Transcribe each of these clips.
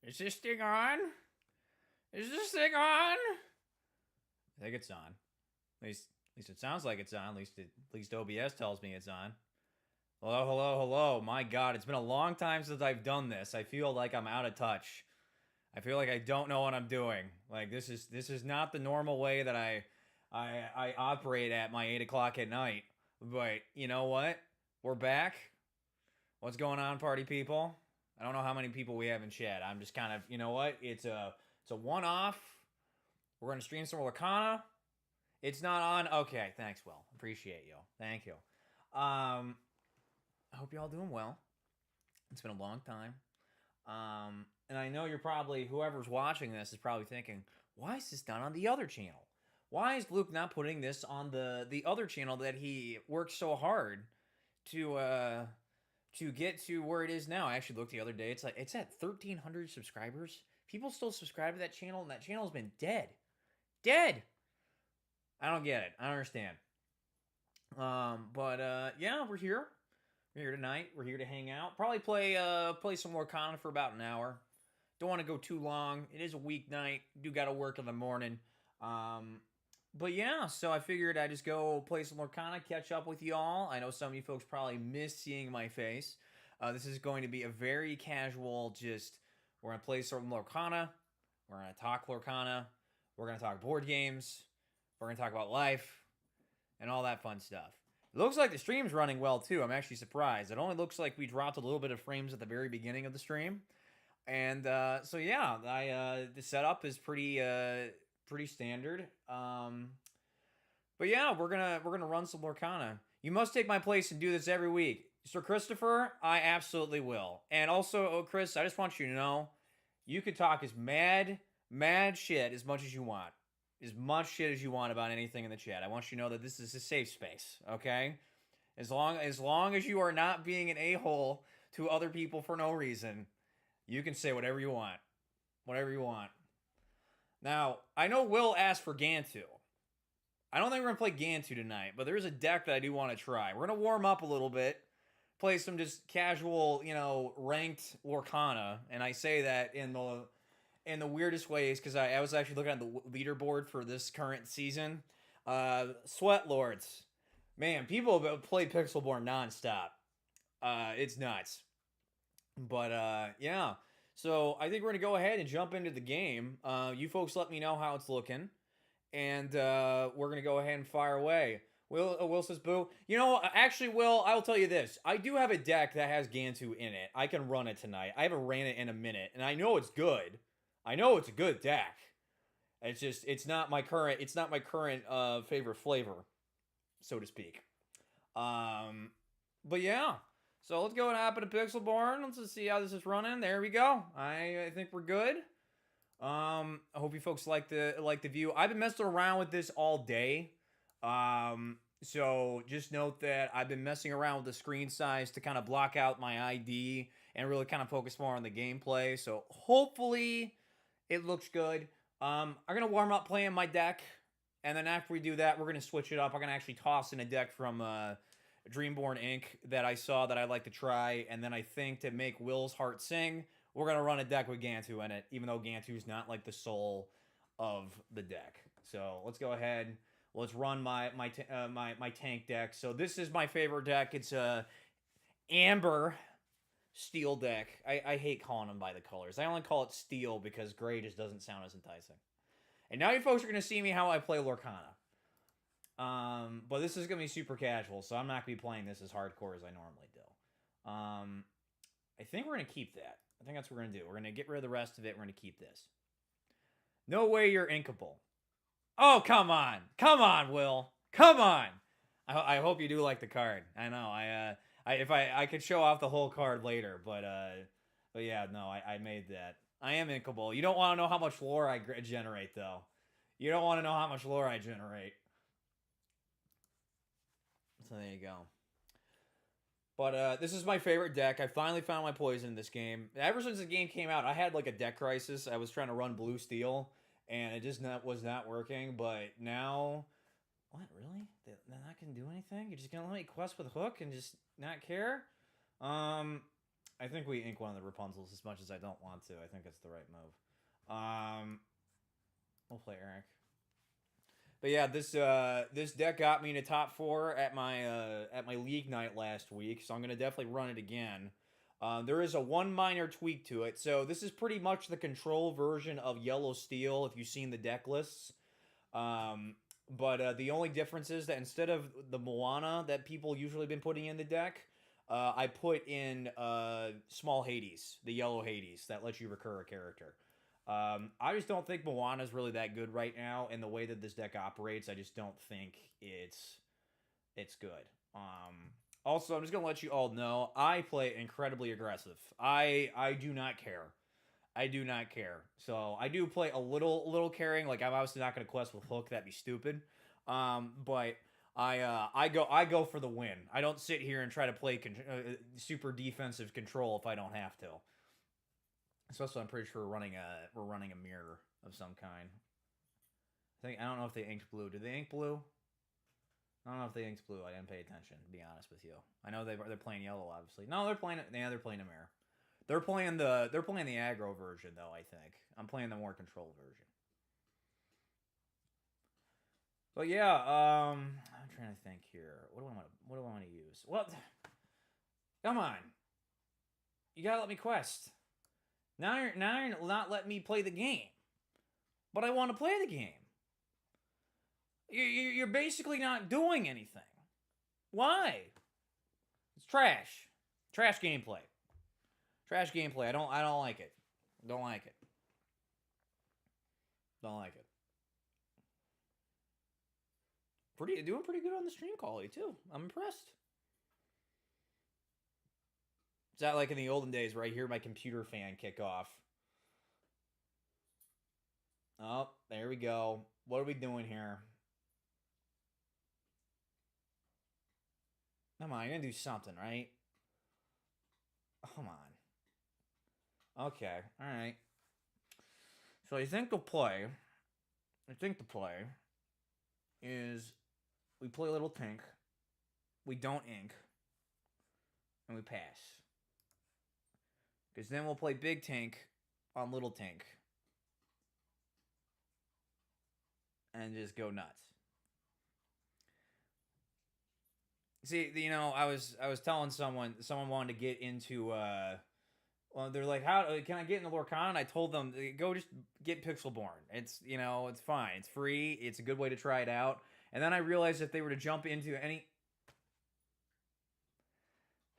Is this thing on? Is this thing on? I think it's on. At least it sounds like it's on. At least OBS tells me it's on. Hello, hello, hello. My God, it's been a long time since I've done this. I feel like I'm out of touch. I feel like I don't know what I'm doing. Like this is not the normal way that I operate at my 8 o'clock at night. But you know what? We're back. What's going on, party people? I don't know how many people we have in chat. I'm just kind of, you know what? It's a one-off. We're gonna stream some Lorcana. It's not on. Okay, thanks, Will. Appreciate you. Thank you. I hope y'all doing well. It's been a long time. And I know you're probably, whoever's watching this is probably thinking, why is this not on the other channel? Why is Luke not putting this on the other channel that he worked so hard to get to where it is now? I actually looked the other day. It's at 1,300 subscribers. People still subscribe to that channel, and that channel's been dead. Dead! I don't get it. I don't understand. Yeah, we're here. We're here tonight. We're here to hang out. Probably play some Lorcana for about an hour. Don't want to go too long. It is a weeknight. Do got to work in the morning. But yeah, so I figured I'd just go play some Lorcana, catch up with y'all. I know some of you folks probably miss seeing my face. This is going to be a very casual, we're going to play some Lorcana. We're going to talk Lorcana. We're going to talk board games. We're going to talk about life and all that fun stuff. It looks like the stream's running well, too. I'm actually surprised. It only looks like we dropped a little bit of frames at the very beginning of the stream. And so, yeah, the setup is pretty standard. But yeah, we're gonna run some Lorcana. You must take my place and do this every week. Sir Christopher, I absolutely will. And also, Chris, I just want you to know, you can talk as mad shit as much as you want. As much shit as you want about anything in the chat. I want you to know that this is a safe space, okay? As long as you are not being an a-hole to other people for no reason, you can say whatever you want. Whatever you want. Now, I know Will asked for Gantu. I don't think we're going to play Gantu tonight, but there's a deck that I do want to try. We're going to warm up a little bit, play some just casual, ranked Lorcana, and I say that in the weirdest ways because I was actually looking at the leaderboard for this current season. Sweat Lords. Man, people have played Pixelborn nonstop. It's nuts. But, yeah. So, I think we're going to go ahead and jump into the game. You folks let me know how it's looking. And, we're going to go ahead and fire away. Will says boo. Actually, Will, I'll tell you this. I do have a deck that has Gantu in it. I can run it tonight. I haven't ran it in a minute. And I know it's good. I know it's a good deck. It's not my current favorite flavor, so to speak. But yeah. So let's go and hop into Pixelborn. Let's just see how this is running. There we go. I think we're good. I hope you folks like the view. I've been messing around with this all day. So just note that I've been messing around with the screen size to kind of block out my ID and really kind of focus more on the gameplay. So hopefully it looks good. I'm going to warm up playing my deck. And then after we do that, we're going to switch it up. I'm going to actually toss in a deck from Dreamborn Inc. that I saw that I'd like to try. And then I think to make Will's heart sing, we're going to run a deck with Gantu in it, even though Gantu's not like the soul of the deck. So let's go ahead. Let's run my tank deck. So this is my favorite deck. It's a amber steel deck. I hate calling them by the colors. I only call it steel because gray just doesn't sound as enticing. And now you folks are going to see me how I play Lorcana. But this is going to be super casual, so I'm not going to be playing this as hardcore as I normally do. I think we're going to keep that. I think that's what we're going to do. We're going to get rid of the rest of it. We're going to keep this. No way you're inkable. Oh, come on. Come on, Will. Come on. I hope you do like the card. I know. If I could show off the whole card later, but yeah, no, I made that. I am inkable. You don't want to know how much lore I generate, though. You don't want to know how much lore I generate. So there you go. But this is my favorite deck. I finally found my poison in this game. Ever since the game came out, I had like a deck crisis. I was trying to run blue steel, and it just was not working. But now, what, really? They're not going to do anything? You're just going to let me quest with Hook and just not care? I think we ink one of the Rapunzels as much as I don't want to. I think it's the right move. We'll play Eric. But yeah, this deck got me to top 4 at my league night last week, so I'm gonna definitely run it again. There is a one minor tweak to it. So this is pretty much the control version of Yellow Steel if you've seen the deck lists. But the only difference is that instead of the Moana that people usually been putting in the deck, I put in small Hades, the yellow Hades that lets you recur a character. I just don't think Moana is really that good right now, and the way that this deck operates, I just don't think it's good. Also, I'm just gonna let you all know I play incredibly aggressive. I do not care. I do not care. So I do play a little caring. Like I'm obviously not gonna quest with Hook. That'd be stupid. But I go for the win. I don't sit here and try to play super defensive control if I don't have to. Especially, I'm pretty sure we're running a mirror of some kind. I don't know if they inked blue. Did they ink blue? I don't know if they inked blue. I didn't pay attention, to be honest with you. I know they're playing yellow, obviously. No, they're playing a mirror. They're playing the aggro version though. I think I'm playing the more control version. But yeah, I'm trying to think here. What do I want to use? What? Come on, you gotta let me quest. Now you're not letting me play the game, but I want to play the game. You're basically not doing anything. Why? It's trash. Trash gameplay. Trash gameplay. I don't like it. Don't like it. Don't like it. Doing pretty good on the stream quality too. I'm impressed. It's not like in the olden days where I hear my computer fan kick off. Oh, there we go. What are we doing here? Come on, you're gonna do something, right? Come on. Okay, alright. So I think the play is we play Little Tink, we don't ink, and we pass. Because then we'll play Big Tink on Little Tink. And just go nuts. See, you know, I was telling someone wanted to get into well, they're like, how can I get into Lorcana? I told them, go just get Pixelborn. It's, you know, it's fine. It's free. It's a good way to try it out. And then I realized if they were to jump into any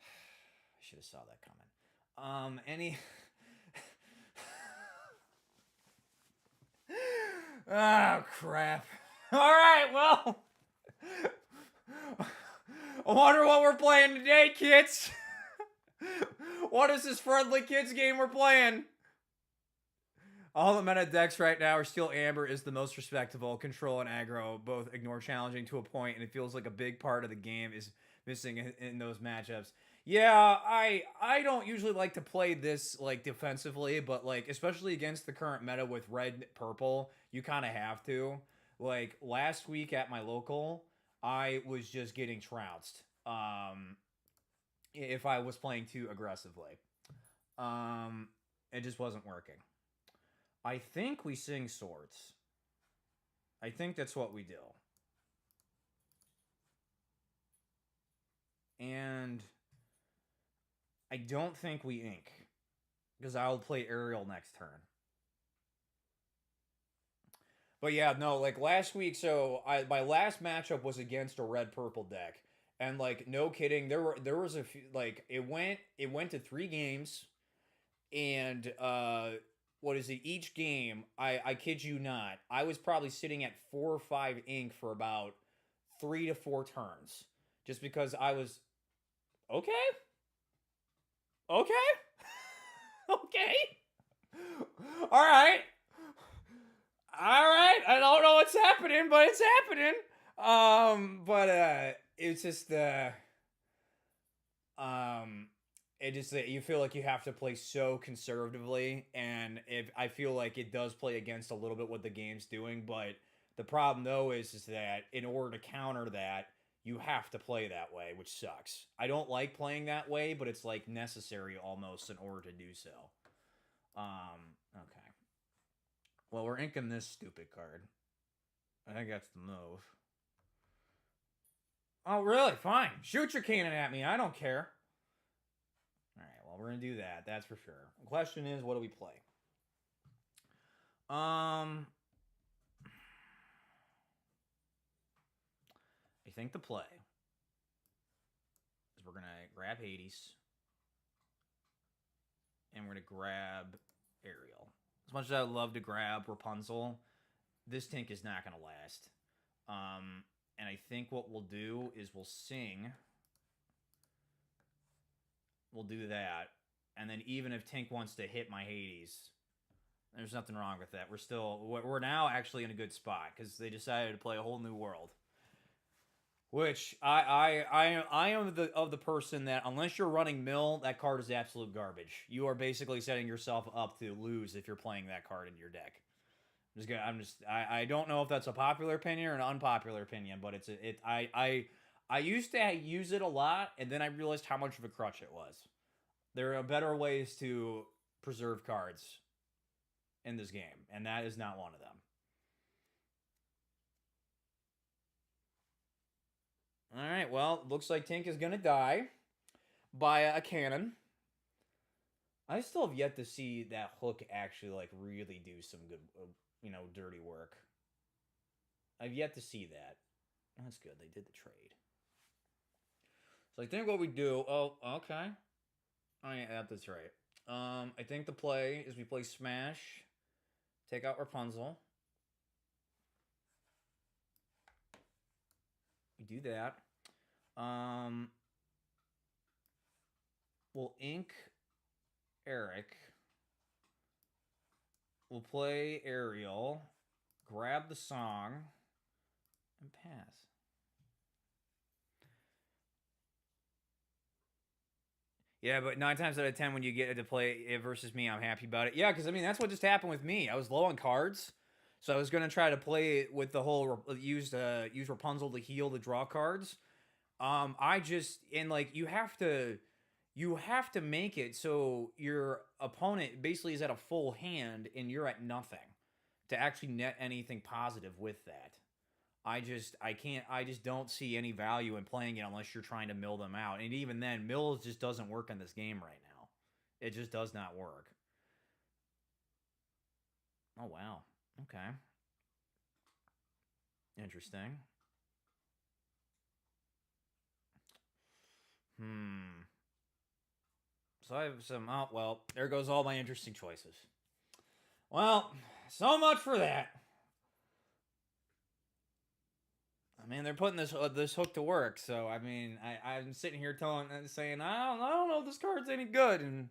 I should have saw that coming. Oh, crap. All right, well. I wonder what we're playing today, kids. What is this friendly kids game we're playing? All the meta decks right now are Steel Amber is the most respectable. Control and aggro both ignore challenging to a point, and it feels like a big part of the game is missing in those matchups. Yeah, I don't usually like to play this like defensively, but like especially against the current meta with red purple, you kind of have to. Like last week at my local, I was just getting trounced. If I was playing too aggressively, it just wasn't working. I think we sing swords. I think that's what we do. And I don't think we ink, because I'll play Ariel next turn. But yeah, no, like last week, so my last matchup was against a red-purple deck. And like, no kidding, there was a few, like, it went to 3 games, and what is it, each game, I kid you not, I was probably sitting at 4 or 5 ink for about 3 to 4 turns. Just because I was, okay? Okay? Okay? Alright. Alright, I don't know what's happening, but it's happening. It's just it just that you feel like you have to play so conservatively, and if I feel like it does play against a little bit what the game's doing, but the problem though is that in order to counter that, you have to play that way, which sucks. I don't like playing that way, but it's like necessary almost in order to do so. Okay. Well, we're inking this stupid card. I think that's the move. Oh, really? Fine. Shoot your cannon at me. I don't care. All right. Well, we're gonna do that. That's for sure. The question is, what do we play? I think the play is we're gonna grab Hades, and we're gonna grab Ariel. As much as I would love to grab Rapunzel, this tank is not gonna last. And I think what we'll do is we'll sing. We'll do that. And then even if Tink wants to hit my Hades, there's nothing wrong with that. We're now actually in a good spot because they decided to play a whole new world. Which I am of the person that unless you're running mill, that card is absolute garbage. You are basically setting yourself up to lose if you're playing that card in your deck. I don't know if that's a popular opinion or an unpopular opinion, but I used to use it a lot, and then I realized how much of a crutch it was. There are better ways to preserve cards in this game, and that is not one of them. All right, well, looks like Tink is gonna die by a cannon. I still have yet to see that hook actually like really do some good, dirty work. I've yet to see that. That's good. They did the trade. So I think what we do. Oh, okay. Oh yeah, that's right. I think the play is we play Smash, take out Rapunzel. We do that. We'll ink Eric. We'll play Ariel, grab the song, and pass. Yeah, but 9 times out of 10 when you get to play it versus me, I'm happy about it. Yeah, because, that's what just happened with me. I was low on cards, so I was going to try to play it with the whole use Rapunzel to heal the draw cards. You have to make it so your opponent basically is at a full hand and you're at nothing to actually net anything positive with that. I just don't see any value in playing it unless you're trying to mill them out. And even then, mill just doesn't work in this game right now. It just does not work. Oh, wow. Okay. Interesting. So I have some, oh, well, there goes all my interesting choices. Well, so much for that. They're putting this hook to work, so, I'm sitting here saying, I don't know if this card's any good, and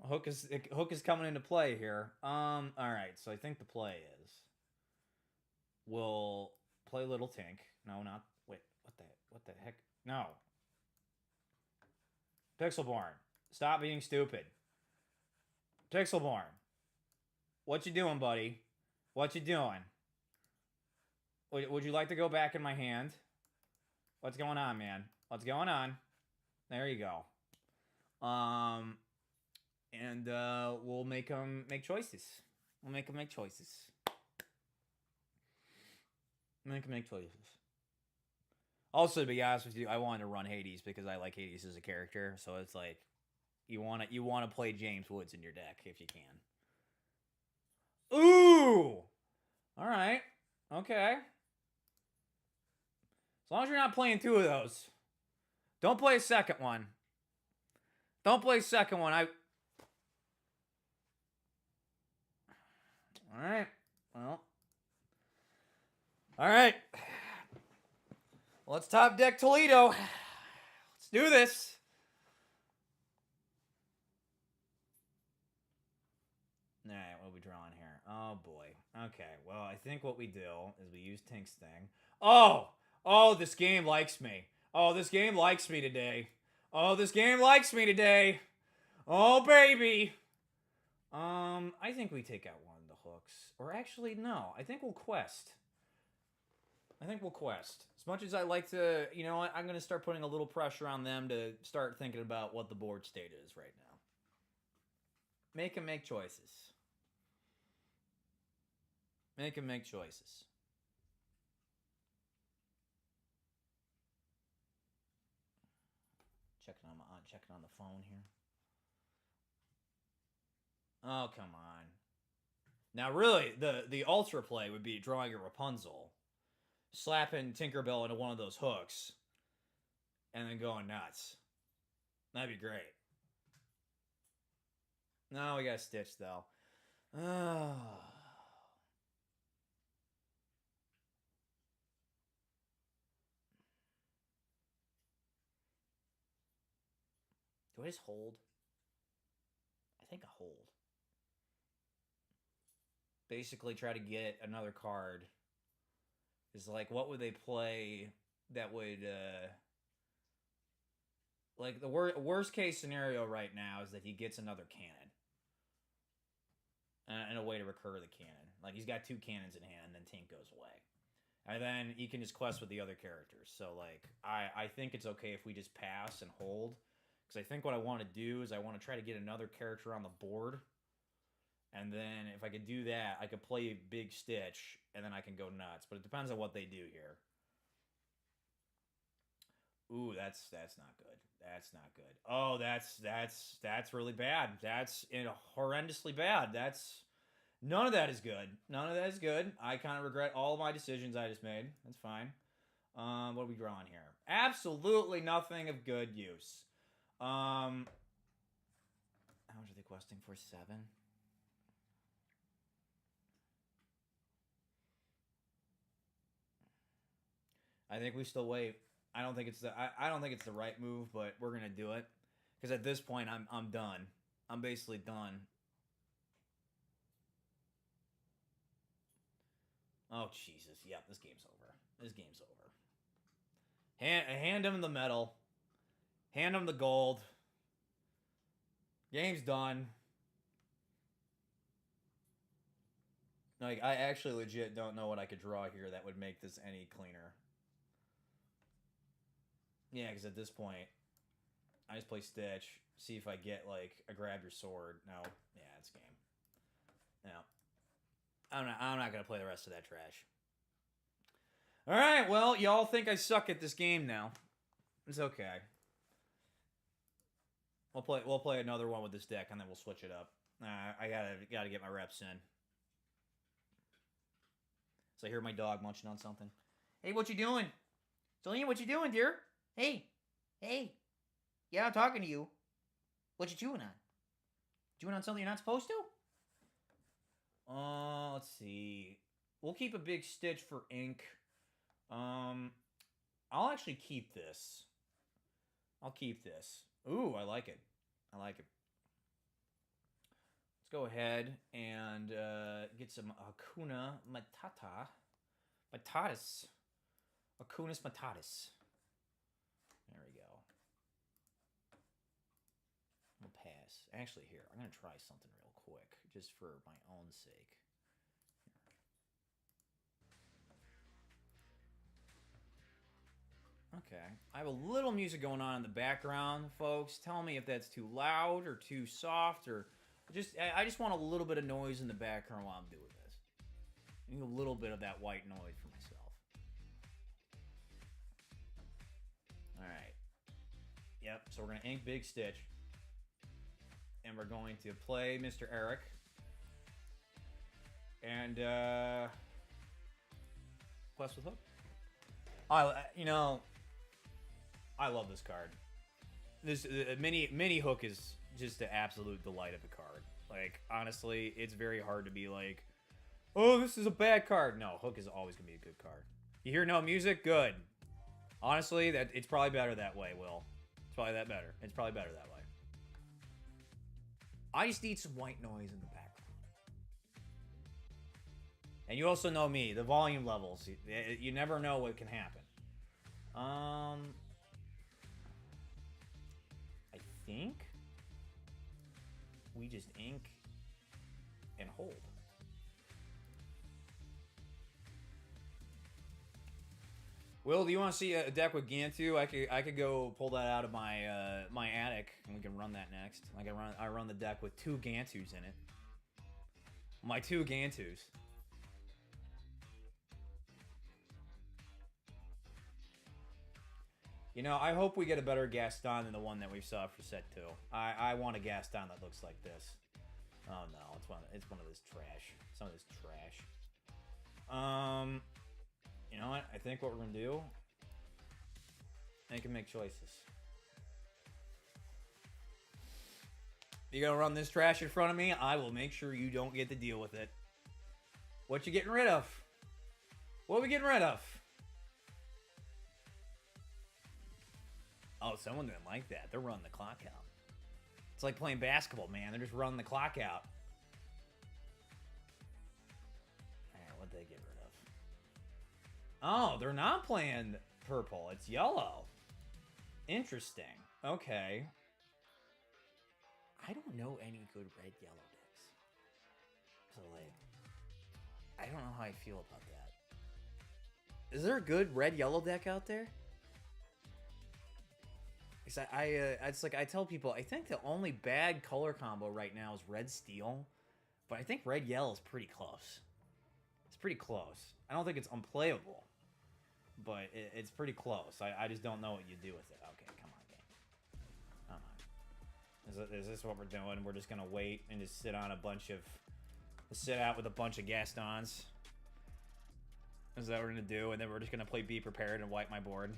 hook is coming into play here. Alright, so I think the play is, we'll play Little Tink. No, not, wait, what the heck? No. Pixelborn. Stop being stupid. Pixelborn. What you doing, buddy? What you doing? Would you like to go back in my hand? What's going on, man? What's going on? There you go. And we'll make them make choices. We'll make them make choices. Make them make choices. Also, to be honest with you, I wanted to run Hades because I like Hades as a character. So it's like you want to play James Woods in your deck if you can. Ooh! All right. Okay. As long as you're not playing 2 of those. Don't play a second one. Don't play a second one. All right. Well. All right. Let's top deck Toledo. Let's do this. All right, what are we drawing here? Oh, boy. Okay, well, I think what we do is we use Tink's thing. Oh, this game likes me. Oh, this game likes me today. Oh, this game likes me today. Oh, baby. I think we take out one of the hooks. Or actually, no. I think we'll quest. As much as I like to, you know what, I'm going to start putting a little pressure on them to start thinking about what the board state is right now. Make them make choices. Make them make choices. Checking on the phone here. Oh, come on. Now, really, the ultra play would be drawing a Rapunzel, slapping Tinkerbell into one of those hooks, and then going nuts. That'd be great. No, we got Stitch, though. Oh. Do I just hold? I think I hold. Basically try to get another card. Is like, what would they play that would... like, the worst case scenario right now is that he gets another cannon. And a way to recur the cannon. Like, he's got 2 cannons in hand, and then Tink goes away. And then he can just quest with the other characters. So, like, I think it's okay if we just pass and hold. Because I think what I want to do is I want to try to get another character on the board. And then if I could do that, I could play Big Stitch, and then I can go nuts. But it depends on what they do here. Ooh, that's not good. That's not good. Oh, that's really bad. That's horrendously bad. None of that is good. None of that is good. I kind of regret all of my decisions I just made. That's fine. What are we drawing here? Absolutely nothing of good use. How much are they questing for? 7? I think we still wait. I don't think it's the right move, but we're gonna do it because at this point I'm done. I'm basically done. Oh Jesus! Yep, this game's over. This game's over. Hand him the medal. Hand him the gold. Game's done. Like, I actually legit don't know what I could draw here that would make this any cleaner. Yeah, because at this point, I just play Stitch, see if I get, like, a grab your sword. No. Yeah, it's game. No. I'm not going to play the rest of that trash. Alright, well, y'all think I suck at this game now. It's okay. We'll play another one with this deck, and then we'll switch it up. I gotta get my reps in. So I hear my dog munching on something. Hey, what you doing? Selena, what you doing, dear? Hey. Yeah, I'm talking to you. What you chewing on? Chewing on something you're not supposed to? Let's see. We'll keep a Big Stitch for ink. I'll actually keep this. I'll keep this. Ooh, I like it. I like it. Let's go ahead and get some Hakuna Matata. Matatis. Hakunas Matatis. There we go. We'll pass. Actually, here, I'm going to try something real quick, just for my own sake. Okay. I have a little music going on in the background, folks. Tell me if that's too loud or too soft, or I just want a little bit of noise in the background while I'm doing this. I need a little bit of that white noise for myself. Alright. Yep, so we're going to ink Big Stitch. And we're going to play Mr. Eric. And, Quest with Hook. I love this card. This mini Hook is just the absolute delight of a card. Like, honestly, it's very hard to be like, oh, this is a bad card. No, Hook is always going to be a good card. You hear no music? Good. Honestly, it's probably better that way, Will. It's probably better that way. I just need some white noise in the background. And you also know me, the volume levels. You never know what can happen. I think we just ink and hold. Will, do you want to see a deck with Gantu? I could go pull that out of my my attic, and we can run that next. I run the deck with 2 Gantus in it. My 2 Gantus. You know, I hope we get a better Gaston than the one that we saw for set 2. I want a Gaston that looks like this. Oh no, it's one of this trash. Some of this trash. You know what? I think what we're gonna do. I can make choices. You're gonna run this trash in front of me. I will make sure you don't get to deal with it. What you getting rid of? What are we getting rid of? Oh, someone didn't like that. They're running the clock out. It's like playing basketball, man. They're just running the clock out. Alright, what'd they get rid of? Oh, they're not playing purple. It's yellow. Interesting. Okay. I don't know any good red-yellow decks. So, like, I don't know how I feel about that. Is there a good red-yellow deck out there? It's like I tell people, I think the only bad color combo right now is red steel, but I think red yellow is pretty close. It's pretty close. I don't think it's unplayable, but it's pretty close. I just don't know what you do with it. Okay, come on, game. Come on. Is this what we're doing? We're just gonna wait and just sit out with a bunch of Gastons. Is that what we're gonna do? And then we're just gonna play Be Prepared and wipe my board.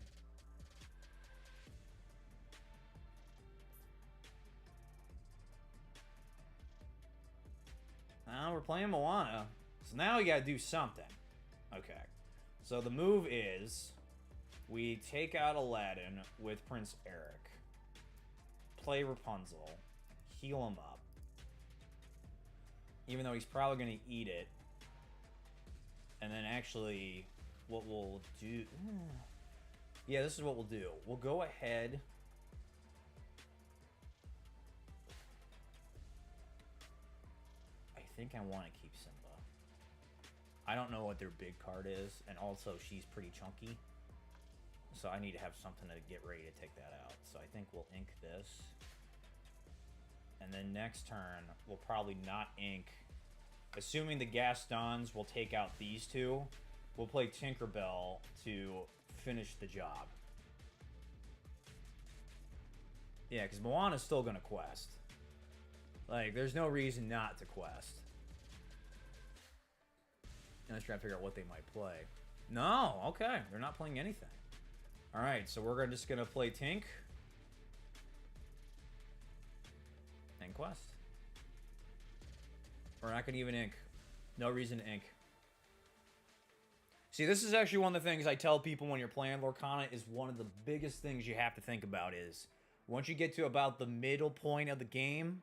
Now we're playing Moana. So now we gotta do something. Okay. So the move is we take out Aladdin with Prince Eric. Play Rapunzel. Heal him up. Even though he's probably gonna eat it. And then actually what we'll do... Yeah, this is what we'll do. We'll go ahead... I think I want to keep Simba. I don't know what their big card is, and also she's pretty chunky. So I need to have something to get ready to take that out. So I think we'll ink this. And then next turn, we'll probably not ink. Assuming the Gastons will take out these two, we'll play Tinkerbell to finish the job. Yeah, because Moana's still going to quest. Like, there's no reason not to quest. I was trying to figure out what they might play. No, okay. They're not playing anything. Alright, so we're just going to play Tink. And quest. We're not going to even ink. No reason to ink. See, this is actually one of the things I tell people when you're playing Lorcana is one of the biggest things you have to think about is once you get to about the middle point of the game,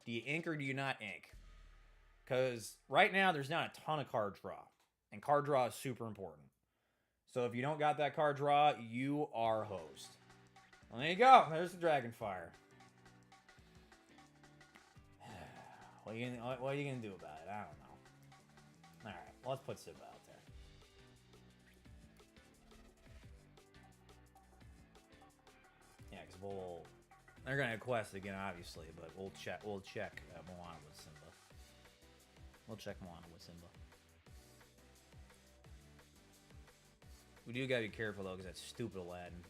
do you ink or do you not ink? Because right now, there's not a ton of card draw. And card draw is super important. So if you don't got that card draw, you are hosed. Well, there you go. There's the Dragonfire. What are you gonna do about it? I don't know. Alright, let's put Simba out there. Yeah, because they're gonna quest again, obviously, but we'll check Moana with Simba. We'll check Moana with Simba. We do gotta be careful, though, because that's stupid Aladdin.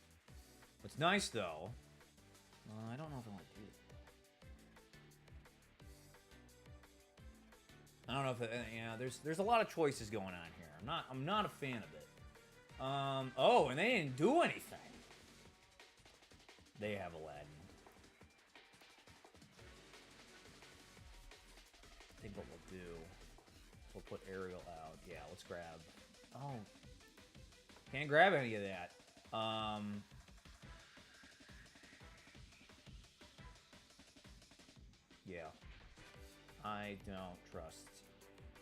What's nice, though... I don't know if I want to do this. I don't know if... there's a lot of choices going on here. I'm not a fan of it. Oh, and they didn't do anything. They have Aladdin. I think what we'll do... We'll put Ariel out. Yeah, let's grab... Oh... Can't grab any of that. Yeah. I don't trust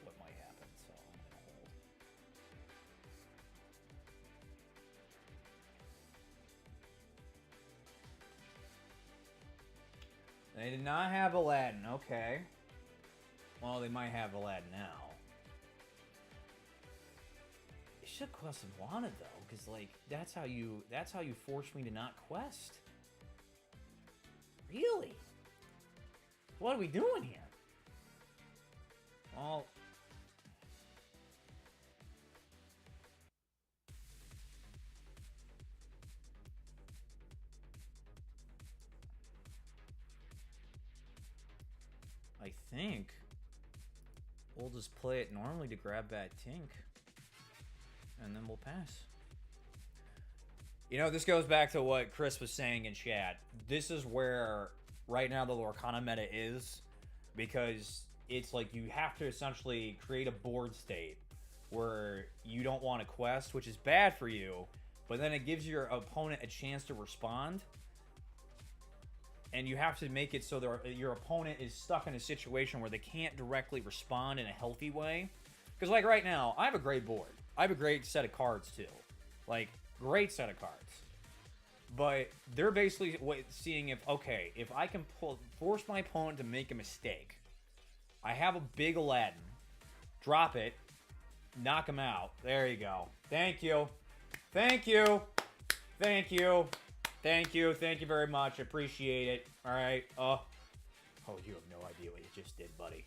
what might happen, so I'm gonna hold. They did not have Aladdin, okay. Well, they might have Aladdin now. should have quested wanted though, because like that's how you force me to not quest. Really? What are we doing here? Well, I think we'll just play it normally to grab that Tink, and then we'll pass. You know, this goes back to what Chris was saying in chat. This is where, right now, the Lorcana meta is, because it's like you have to essentially create a board state where you don't want to quest, which is bad for you, but then it gives your opponent a chance to respond, and you have to make it so your opponent is stuck in a situation where they can't directly respond in a healthy way. Because, like, right now, I have a great board. I have a great set of cards, too. Like, great set of cards. But they're basically seeing if I can force my opponent to make a mistake. I have a big Aladdin. Drop it. Knock him out. There you go. Thank you. Thank you. Thank you. Thank you. Thank you very much. Appreciate it. All right. Oh, you have no idea what you just did, buddy.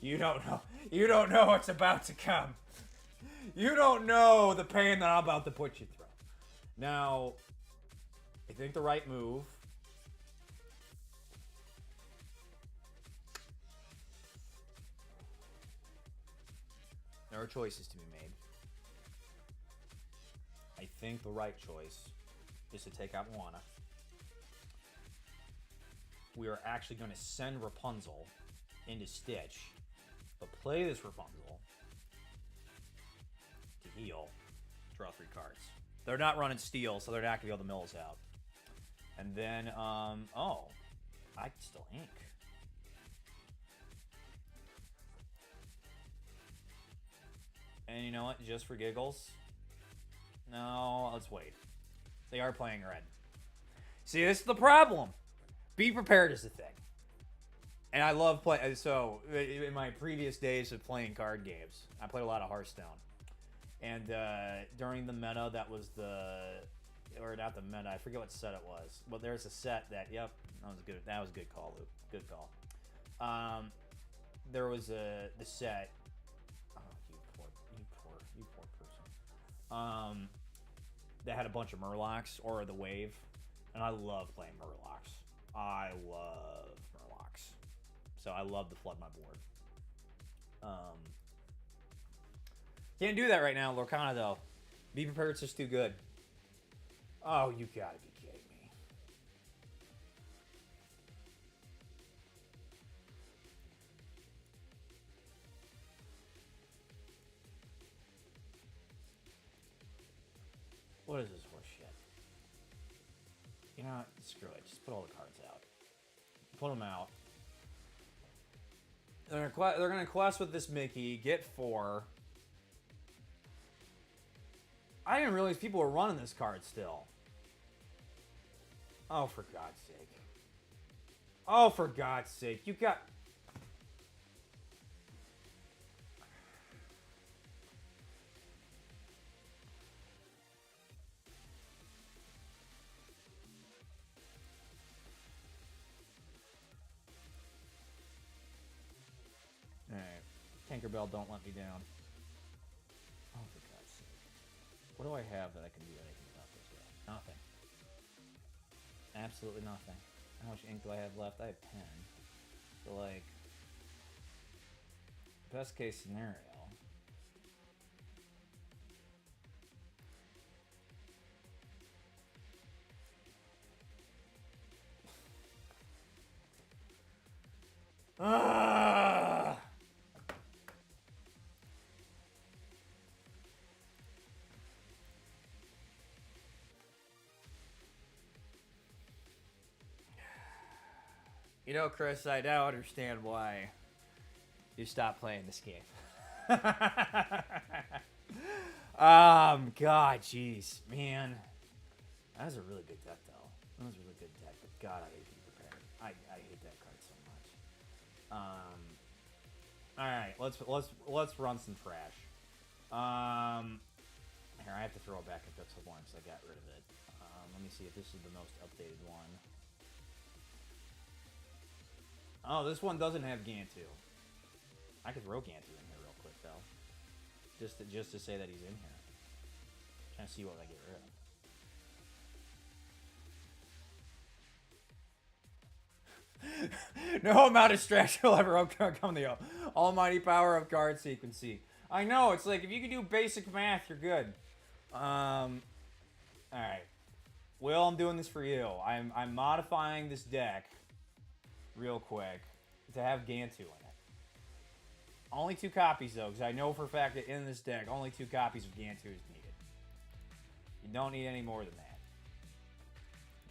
You don't know. You don't know what's about to come. You don't know the pain that I'm about to put you through. Now, I think the right move. There are choices to be made. I think the right choice is to take out Moana. We are actually going to send Rapunzel into Stitch, but play this Rapunzel to heal, draw 3 cards. They're not running Steel, so they're not going to be able to mill us out. And then, oh, I can still ink. And you know what? Just for giggles. No, let's wait. They are playing red. See, this is the problem. Be prepared is the thing. And I love playing. So, in my previous days of playing card games, I played a lot of Hearthstone. And during the meta, that was or not the meta, I forget what set it was. But there's a set that, yep, that was good. That was a good call, Luke. Good call. There was the set. You poor person. That had a bunch of Murlocs, or the wave, and I love playing Murlocs. I love Murlocs, so I love to flood my board. Can't do that right now, Lorcana, though. Be prepared, it's just too good. Oh, you gotta be kidding me. What is this horse shit? You know what? Screw it. Just put all the cards out. Put them out. They're gonna quest with this Mickey, get 4. I didn't realize people were running this card still. Oh, for God's sake. Oh, for God's sake. You got... Alright. Tinkerbell, don't let me down. Oh, for God's sake. What do I have that I can do anything about this with? Nothing. Absolutely nothing. How much ink do I have left? I have 10. So, like, best case scenario. Ah! You know, Chris, I now understand why you stopped playing this game. God, jeez, man. That was a really good deck, though. That was a really good deck, but God, I hate being prepared. I hate that card so much. All right, let's run some trash. Here, I have to throw it back at the once I got rid of it. Let me see if this is the most updated one. Oh, this one doesn't have Gantu. I could throw Gantu in here real quick, though. Just to say that he's in here. Trying to see what I get rid of. No amount of distraction will ever overcome the almighty power of card sequencing. I know, it's like, if you can do basic math, you're good. Alright. Will, I'm doing this for you. I'm modifying this deck real quick to have Gantu in it. Only 2 copies, though, because I know for a fact that in this deck, only 2 copies of Gantu is needed. You don't need any more than that.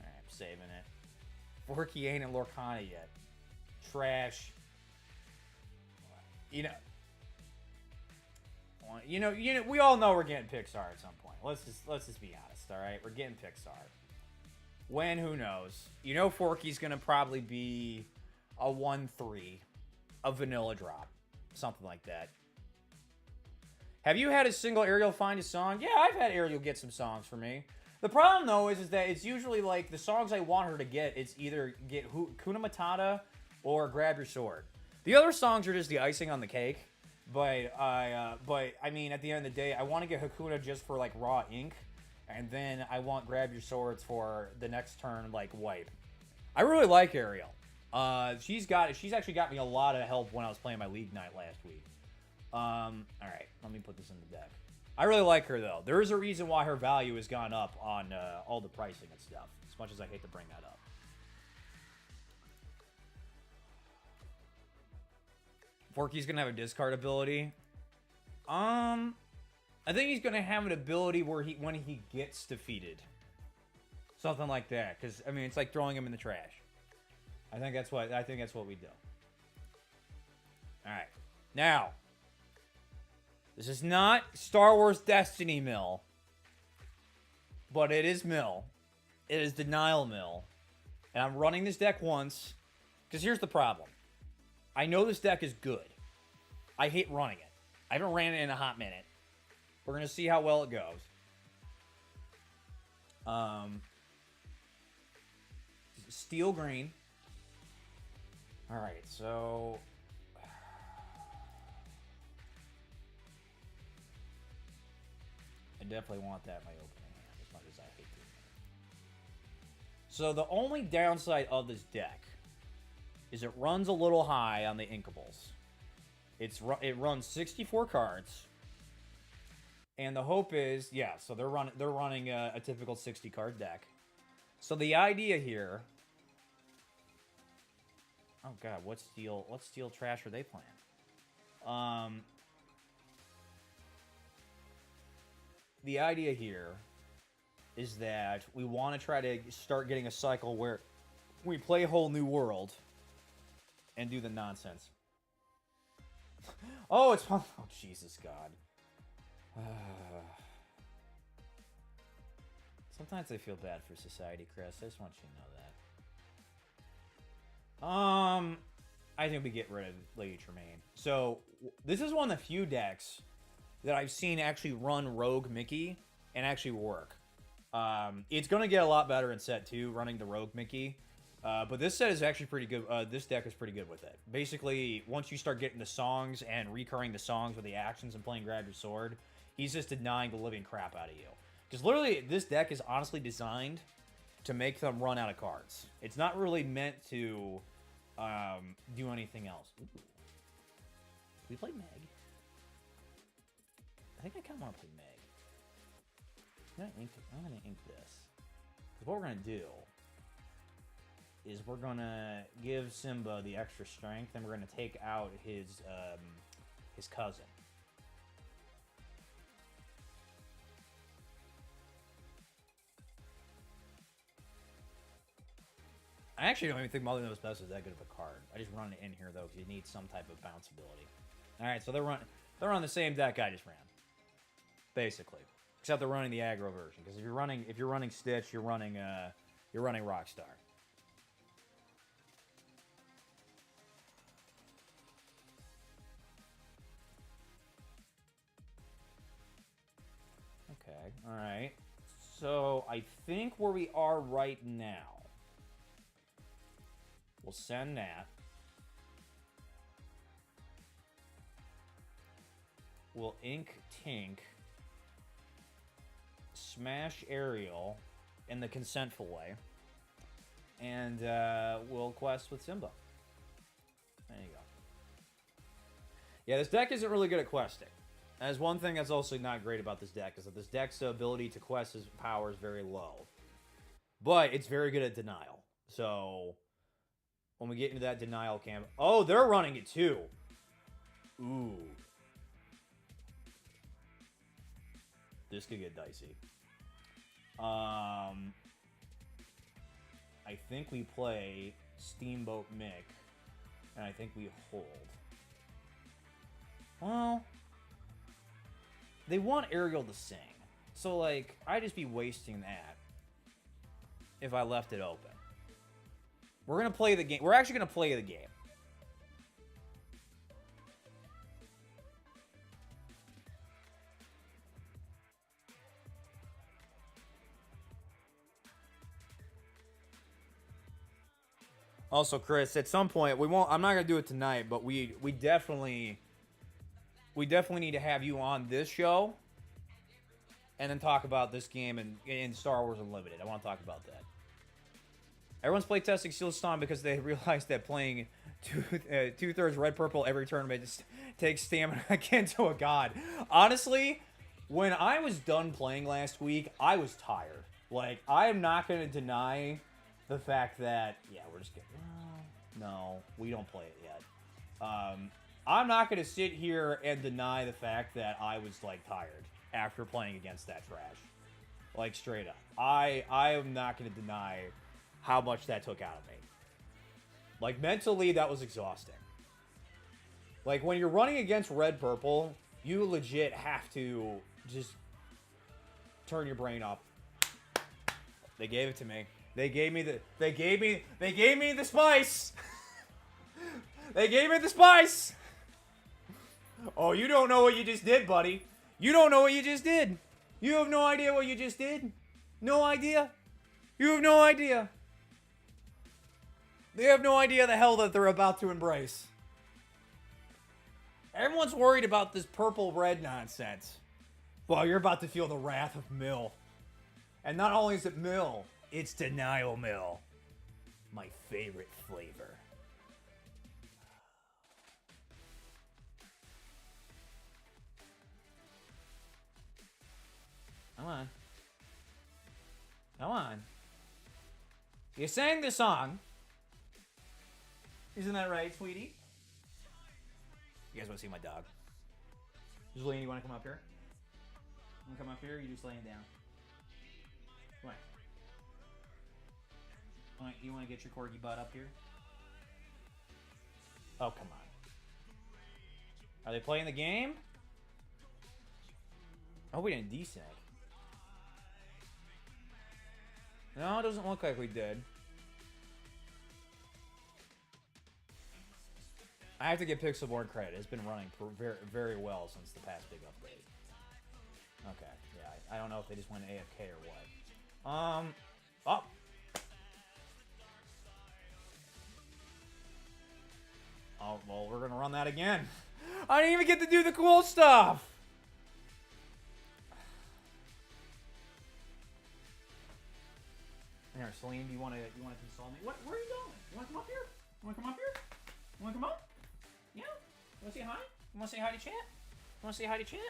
Alright, I'm saving it. Forky ain't in Lorcana yet. Trash. You know, we all know we're getting Pixar at some point. Let's just be honest, all right? We're getting Pixar. When, who knows? You know, Forky's gonna probably be a 1-3, a vanilla drop, something like that. Have you had a single Ariel find a song? Yeah, I've had Ariel get some songs for me. The problem, though, is that it's usually like the songs I want her to get. It's either get Kuna Matata or Grab Your Sword. The other songs are just the icing on the cake. But I mean, at the end of the day, I want to get Hakuna just for like raw ink, and then I want Grab Your Swords for the next turn, like wipe. I really like Ariel. She's actually got me a lot of help when I was playing my league night last week. All right, let me put this in the deck. I really like her though. There is a reason why her value has gone up on all the pricing and stuff. As much as I hate to bring that up. Forky's gonna have a discard ability. I think he's gonna have an ability where when he gets defeated, something like that. Because I mean, it's like throwing him in the trash. I think that's what we do. All right, now this is not Star Wars Destiny Mill, but it is Mill. It is Denial Mill, and I'm running this deck once. Because here's the problem. I know this deck is good. I hate running it. I haven't ran it in a hot minute. We're going to see how well it goes. Steel green. Alright, so... I definitely want that in my opening hand, as much as I hate doing it. So the only downside of this deck is it runs a little high on the inkables. It runs 64 cards, and the hope is, yeah. So they're running a typical 60 card deck. So the idea here, oh god, what steel trash are they playing? The idea here is that we want to try to start getting a cycle where we play Whole New World and do the nonsense. Oh, it's fun. Oh, Jesus God. Sometimes I feel bad for society, Chris. I just want you to know that. I think we get rid of Lady Tremaine. So, this is one of the few decks that I've seen actually run Rogue Mickey and actually work. It's going to get a lot better in set 2, running the Rogue Mickey. But this set is actually pretty good. This deck is pretty good with it. Basically, once you start getting the songs and recurring the songs with the actions and playing Grab Your Sword, he's just denying the living crap out of you. Because literally, this deck is honestly designed to make them run out of cards. It's not really meant to do anything else. Ooh. Can we play Meg? I think I kind of want to play Meg. I'm going to ink this. Because what we're going to do is we're going to give Simba the extra strength, and we're going to take out his cousin. I actually don't even think Mother Knows Best is that good of a card. I just run it in here, though, because you need some type of bounce ability. Alright, so they're on the same deck I just ran. Basically. Except they're running the aggro version. Because if you're running Stitch, you're running Rockstar. All right. So I think where we are right now, we'll send that. We'll ink Tink. Smash Ariel in the consentful way. And we'll quest with Simba. There you go. Yeah, this deck isn't really good at questing. As one thing that's also not great about this deck is that this deck's ability to quest his power is very low. But it's very good at denial. So when we get into that denial camp... Oh, they're running it too. Ooh. This could get dicey. I think we play Steamboat Mick. And I think we hold. Well... They want Ariel to sing. So, like, I'd just be wasting that if I left it open. We're going to play the game. We're actually going to play the game. Also, Chris, at some point, we won't... I'm not going to do it tonight, but we definitely... We definitely need to have you on this show and then talk about this game in Star Wars Unlimited. I want to talk about that. Everyone's playtesting Steel Storm because they realized that playing two-thirds red-purple every tournament just takes stamina akin to a god. Honestly, when I was done playing last week, I was tired. Like, I am not going to deny the fact that... Yeah, we're just getting... No, we don't play it yet. I'm not going to sit here and deny the fact that I was, like, tired after playing against that trash. Like, straight up. I am not going to deny how much that took out of me. Like, mentally, that was exhausting. Like, when you're running against red-purple, you legit have to just turn your brain off. They gave it to me. They gave me the spice! They gave me the spice! Oh, you don't know what you just did, buddy. You don't know what you just did. You have no idea what you just did. No idea. You have no idea. They have no idea the hell that they're about to embrace. Everyone's worried about this purple-red nonsense. Well, you're about to feel the wrath of Mill. And not only is it Mill, it's Denial Mill. My favorite flavor. Come on. Come on. You sang the song. Isn't that right, sweetie? You guys want to see my dog? Julian, you want to come up here? You want to come up here or are you just laying down? Come on. You want to get your corgi butt up here? Oh, come on. Are they playing the game? Oh, we didn't desync. No, it doesn't look like we did. I have to give Pixelborn credit. It's been running very, very well since the past big update. Okay, yeah. I don't know if they just went AFK or what. Oh! Oh, well, we're gonna run that again. I didn't even get to do the cool stuff! Here, Celine, do you want to console me? What? Where are you going? You want to come up here? You want to come up here? You want to come up? Yeah? You want to say hi? You want to say hi to chat? You want to say hi to chat?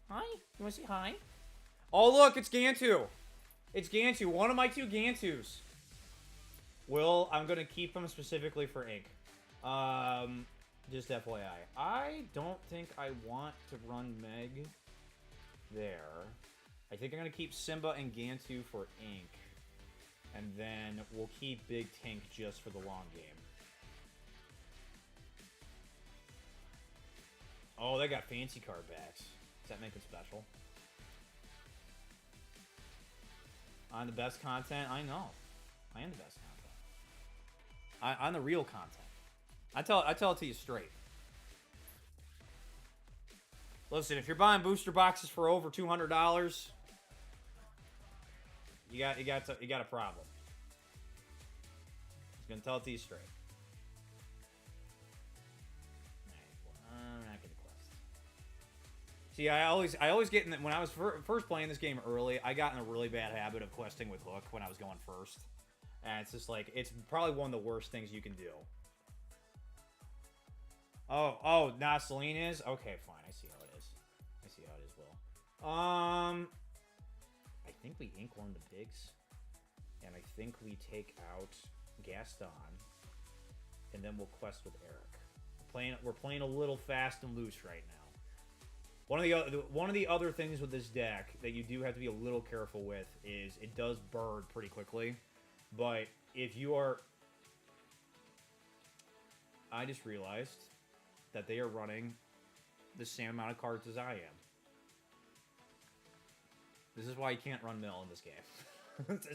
Hi? You want to say hi? Oh, look, it's Gantu. It's Gantu. One of my two Gantus. I'm going to keep them specifically for ink. Just FYI. I don't think I want to run Meg there. I think I'm going to keep Simba and Gantu for ink. And then we'll keep Big Tink just for the long game. Oh, they got fancy card backs. Does that make it special? I'm the best content? I know. I am the best content. I'm the real content. I tell it to you straight. Listen, if you're buying booster boxes for over $200, you got a problem. I'm gonna tell it to you straight. I'm not gonna quest. See, I always get in when I was first playing this game early. I got in a really bad habit of questing with Hook when I was going first, and it's just like it's probably one of the worst things you can do. Oh, nah, Celine is okay. Fine, I see how it is. I see how it is. Will. I think we ink one of the digs, and I think we take out Gaston, and then we'll quest with Eric. We're playing a little fast and loose right now. One of the other things with this deck that you do have to be a little careful with is it does burn pretty quickly, but if you are, I just realized that they are running the same amount of cards as I am. This is why you can't run mill in this game. This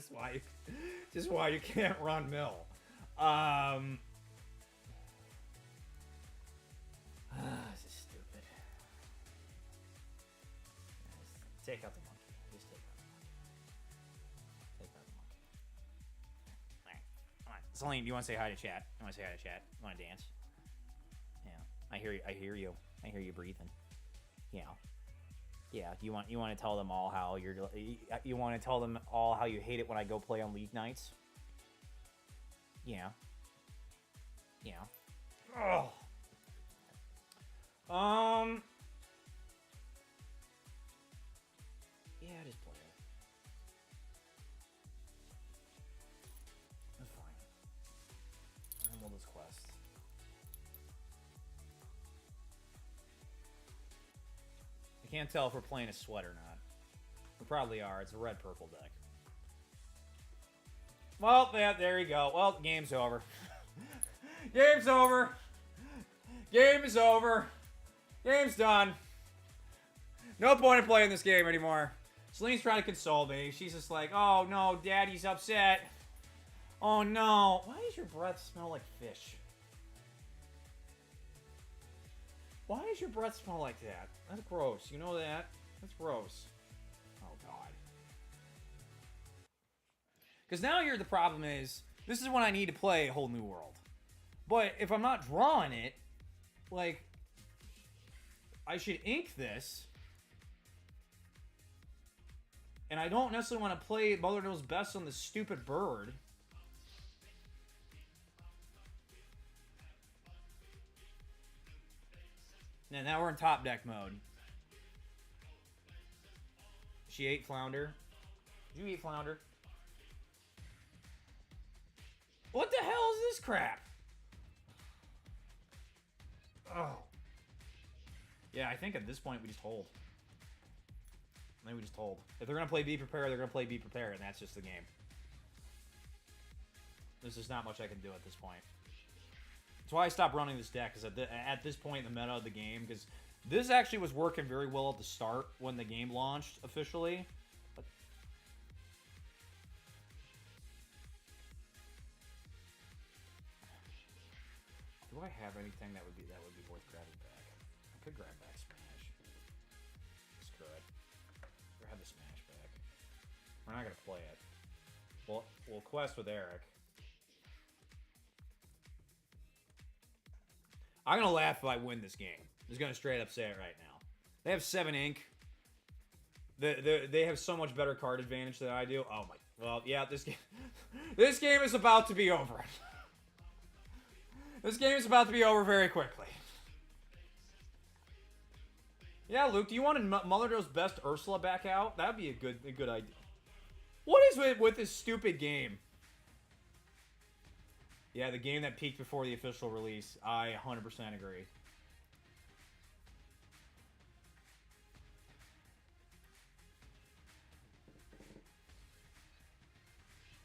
is why you can't run mill. This is stupid. Take out the monkey. Just take out the monkey. Take out the monkey. Alright. Come on. Celine, do you want to say hi to chat? You want to say hi to chat? You want to dance? Yeah. I hear you. I hear you. I hear you breathing. Yeah. Yeah, you want to tell them all how you want to tell them all how you hate it when I go play on league nights? Yeah. Yeah. Oh. Yeah, just play it. That's fine. And we'll just quest. I can't tell if we're playing a sweat or not. We probably are. It's a red-purple deck. Well, yeah, there you go. Well, the game's over. Game's over. Game is over. Game's done. No point in playing this game anymore. Celine's trying to console me. She's just like, oh no, Daddy's upset. Oh no. Why does your breath smell like fish? Why does your breath smell like that? That's gross. You know that? That's gross. Oh, God. Because now the problem is, this is when I need to play a whole new world. But if I'm not drawing it, like, I should ink this. And I don't necessarily want to play Mother Knows Best on this stupid bird. Now we're in top deck mode. She ate flounder. Did you eat flounder? What the hell is this crap? Oh. Yeah, I think at this point we just hold. I think we just hold. If they're going to play Be Prepared, they're going to play Be Prepared, and that's just the game. There's just not much I can do at this point. That's why I stopped running this deck, because at this point in the meta of the game, because this actually was working very well at the start when the game launched officially. But do I have anything that would be worth grabbing back? I could grab back Smash. Just could. Grab the Smash back. We're not gonna play it. We'll quest with Eric. I'm gonna laugh if I win this game. I'm just gonna straight up say it right now. They have 7 ink. They have so much better card advantage than I do. Oh my. Well, yeah. This game is about to be over. This game is about to be over very quickly. Yeah, Luke. Do you want Mother Knows Best Ursula back out? That'd be a good idea. What is with this stupid game? Yeah, the game that peaked before the official release. I 100% agree.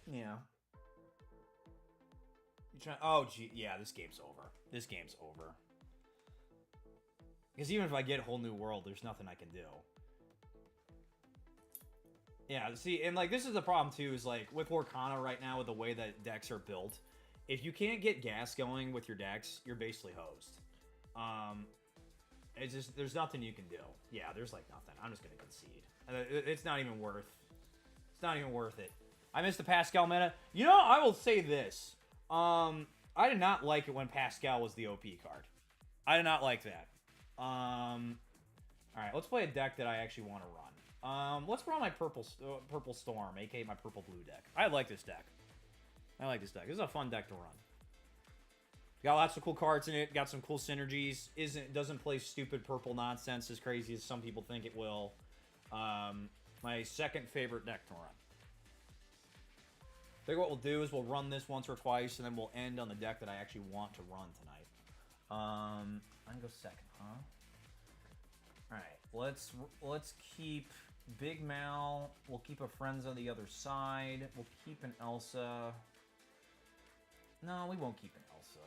Yeah. You trying? Oh, gee, yeah. This game's over. This game's over. Because even if I get a whole new world, there's nothing I can do. Yeah. See, and like this is the problem too. Is like with Lorcana right now, with the way that decks are built. If you can't get gas going with your decks, you're basically hosed. It's just, there's nothing you can do. Yeah, there's like nothing. I'm just gonna concede. It's not even worth. It's not even worth it. I missed the Pascal meta. You know, I will say this. I did not like it when Pascal was the OP card. I did not like that. All right, let's play a deck that I actually want to run. Let's run my purple storm, aka my purple blue deck. I like this deck. I like this deck. This is a fun deck to run. Got lots of cool cards in it. Got some cool synergies. Doesn't play stupid purple nonsense as crazy as some people think it will. My second favorite deck to run. I think what we'll do is we'll run this once or twice, and then we'll end on the deck that I actually want to run tonight. I'm gonna go second, huh? All right, let's keep Big Mal. We'll keep a Friends on the other side. We'll keep an Elsa. No, we won't keep an Elsa.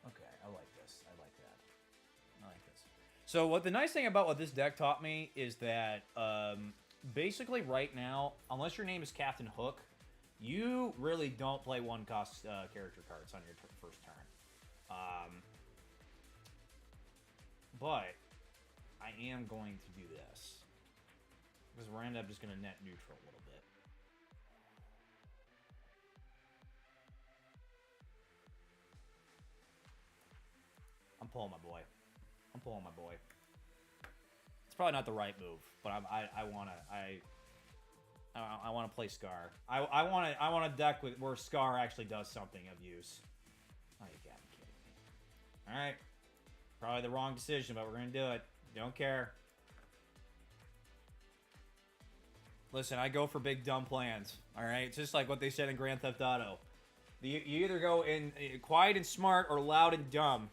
Okay, I like this. I like that. I like this. So what the nice thing about what this deck taught me is that basically right now, unless your name is Captain Hook, you really don't play one-cost character cards on your first turn. But I am going to do this because we're end up just going to net neutral a little bit. I'm pulling my boy. I'm pulling my boy. It's probably not the right move, but I want to play Scar. I want a deck where Scar actually does something of use. Oh, you gotta be kidding me. All right, probably the wrong decision, but we're gonna do it. Don't care. Listen, I go for big dumb plans. All right, it's just like what they said in Grand Theft Auto. You either go in quiet and smart or loud and dumb.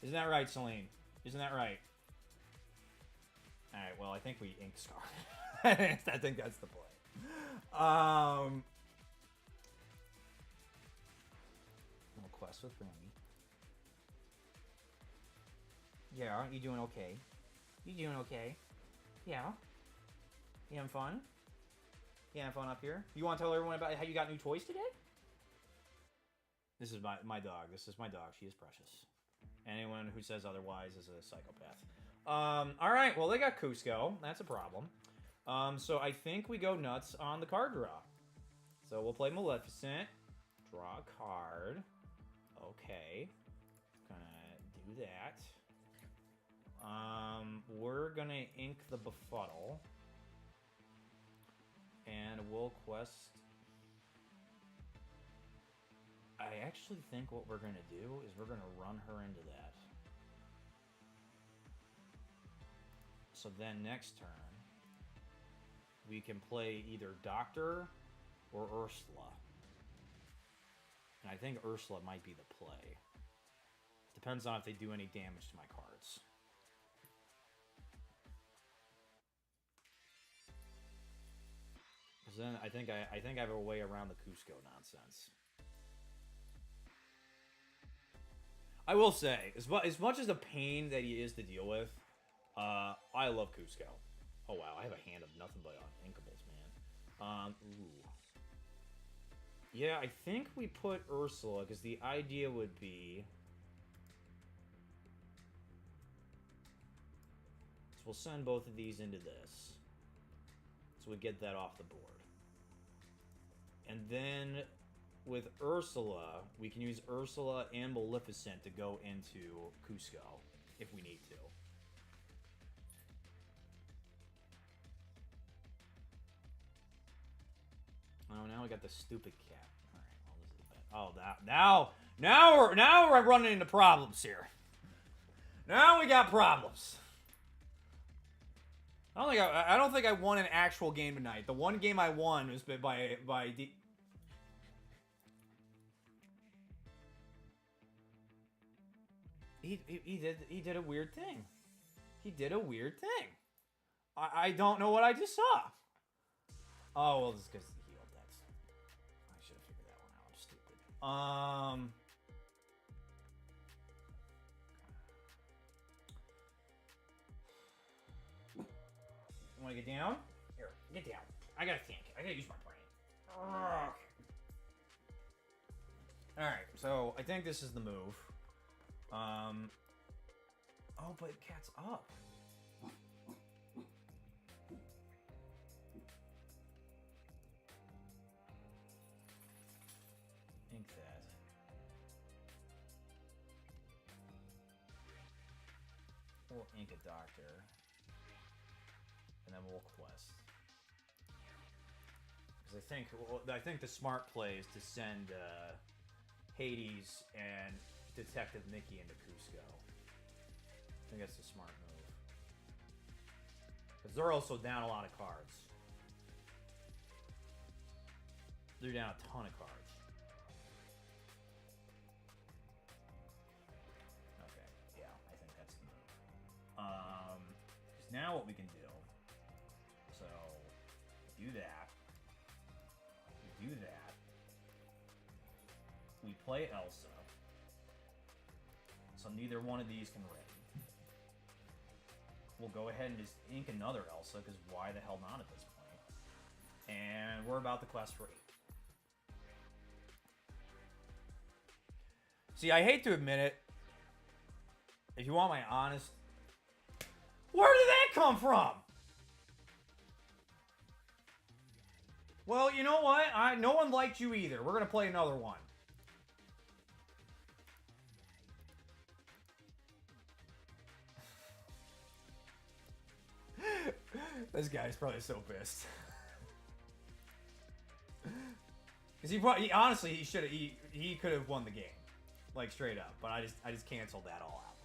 Isn't that right, Celine? Isn't that right? All right. Well, I think we ink Scar. I think that's the play. Little quest with Randy. Yeah, you doing okay? You doing okay? Yeah. You having fun? You having fun up here? You want to tell everyone about how you got new toys today? This is my dog. This is my dog. She is precious. Anyone who says otherwise is a psychopath. All right. Well, they got Cusco. That's a problem. So I think we go nuts on the card draw. So we'll play Maleficent. Draw a card. Okay. Gonna do that. We're gonna ink the Befuddle. And we'll quest... I actually think what we're gonna do is we're gonna run her into that. So then next turn, we can play either Doctor or Ursula. And I think Ursula might be the play. Depends on if they do any damage to my cards. Because then I think I have a way around the Cusco nonsense. I will say, as much as a pain that he is to deal with, I love Cusco. Oh wow, I have a hand of nothing but inkables, man. Ooh. Yeah, I think we put Ursula, because the idea would be... So we'll send both of these into this. So we get that off the board. And then with Ursula, we can use Ursula and Maleficent to go into Cusco, if we need to. Oh, now we got the stupid cat. All right, well, this is bad. Oh, now we're running into problems here. Now we got problems. I don't think I won an actual game tonight. The one game I won was by He did a weird thing. He did a weird thing. I don't know what I just saw. Oh, well, it's because he healed. That's... I should have figured that one out. I'm stupid. You want to get down? Here, get down. I gotta think. I gotta use my brain. Ugh. Alright, so I think this is the move. Oh, but cat's up. Ink that. We'll ink a doctor. And then we'll quest. Because I think the smart play is to send Hades and Detective Mickey into Cusco. I think that's the smart move. Because they're also down a lot of cards. They're down a ton of cards. Okay, yeah, I think that's the move. Because now what we can do, so do that. We do that. We play Elsa. So neither one of these can ring. We'll go ahead and just ink another Elsa, because why the hell not at this point? And we're about to quest for 8. See, I hate to admit it. If you want my honest... Where did that come from? Well, you know what? No one liked you either. We're going to play another one. This guy's probably so pissed. Because honestly, he could have won the game. Like, straight up. But I just canceled that all out.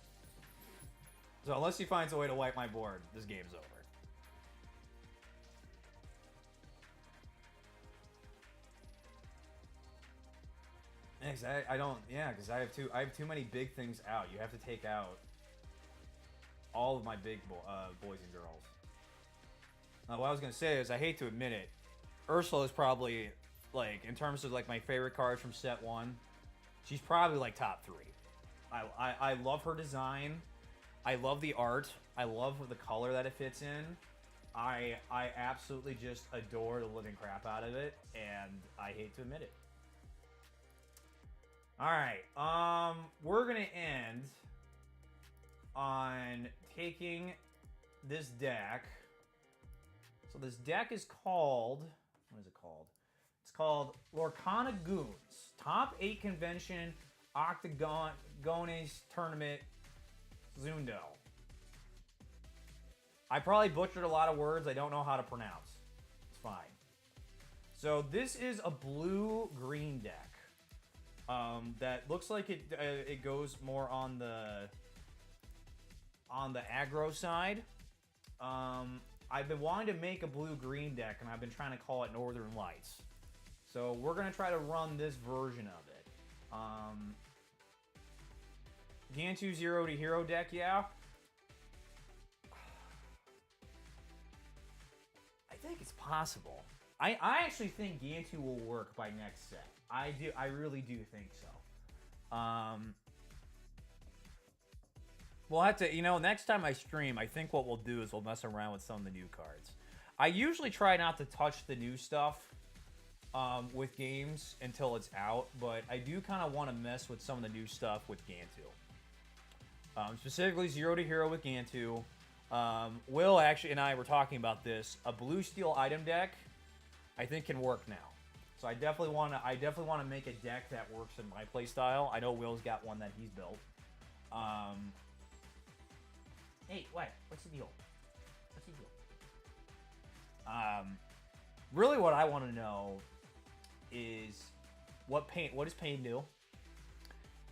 So unless he finds a way to wipe my board, this game's over. I don't, yeah, because I have too many big things out. You have to take out all of my big boys and girls. Now, what I was gonna say is, I hate to admit it, Ursula is probably, like, in terms of like my favorite cards from set 1, she's probably like top 3. I love her design. I love the art. I love the color that it fits in. I absolutely just adore the living crap out of it, and I hate to admit it. Alright, we're gonna end on taking this deck. So this deck is called, what is it called? It's called Lorcana Goons. Top 8 Convention Octagones Tournament Zundo. I probably butchered a lot of words I don't know how to pronounce. It's fine. So this is a blue-green deck. That looks like it goes more on the aggro side. I've been wanting to make a blue-green deck, and I've been trying to call it Northern Lights. So we're gonna try to run this version of it. Gantu 0 to hero deck, yeah. I think it's possible. I actually think Gantu will work by next set. I do. I really do think so. We'll have to, next time I stream, I think what we'll do is we'll mess around with some of the new cards. I usually try not to touch the new stuff with games until it's out, but I do kind of want to mess with some of the new stuff with Gantu. Specifically 0 to hero with Gantu. Will actually and I were talking about this. A blue steel item deck, I think, can work now. So I definitely want to make a deck that works in my playstyle. I know Will's got one that he's built. Hey, what? What's the deal? What's the deal? Really, what I want to know is what does Pain do?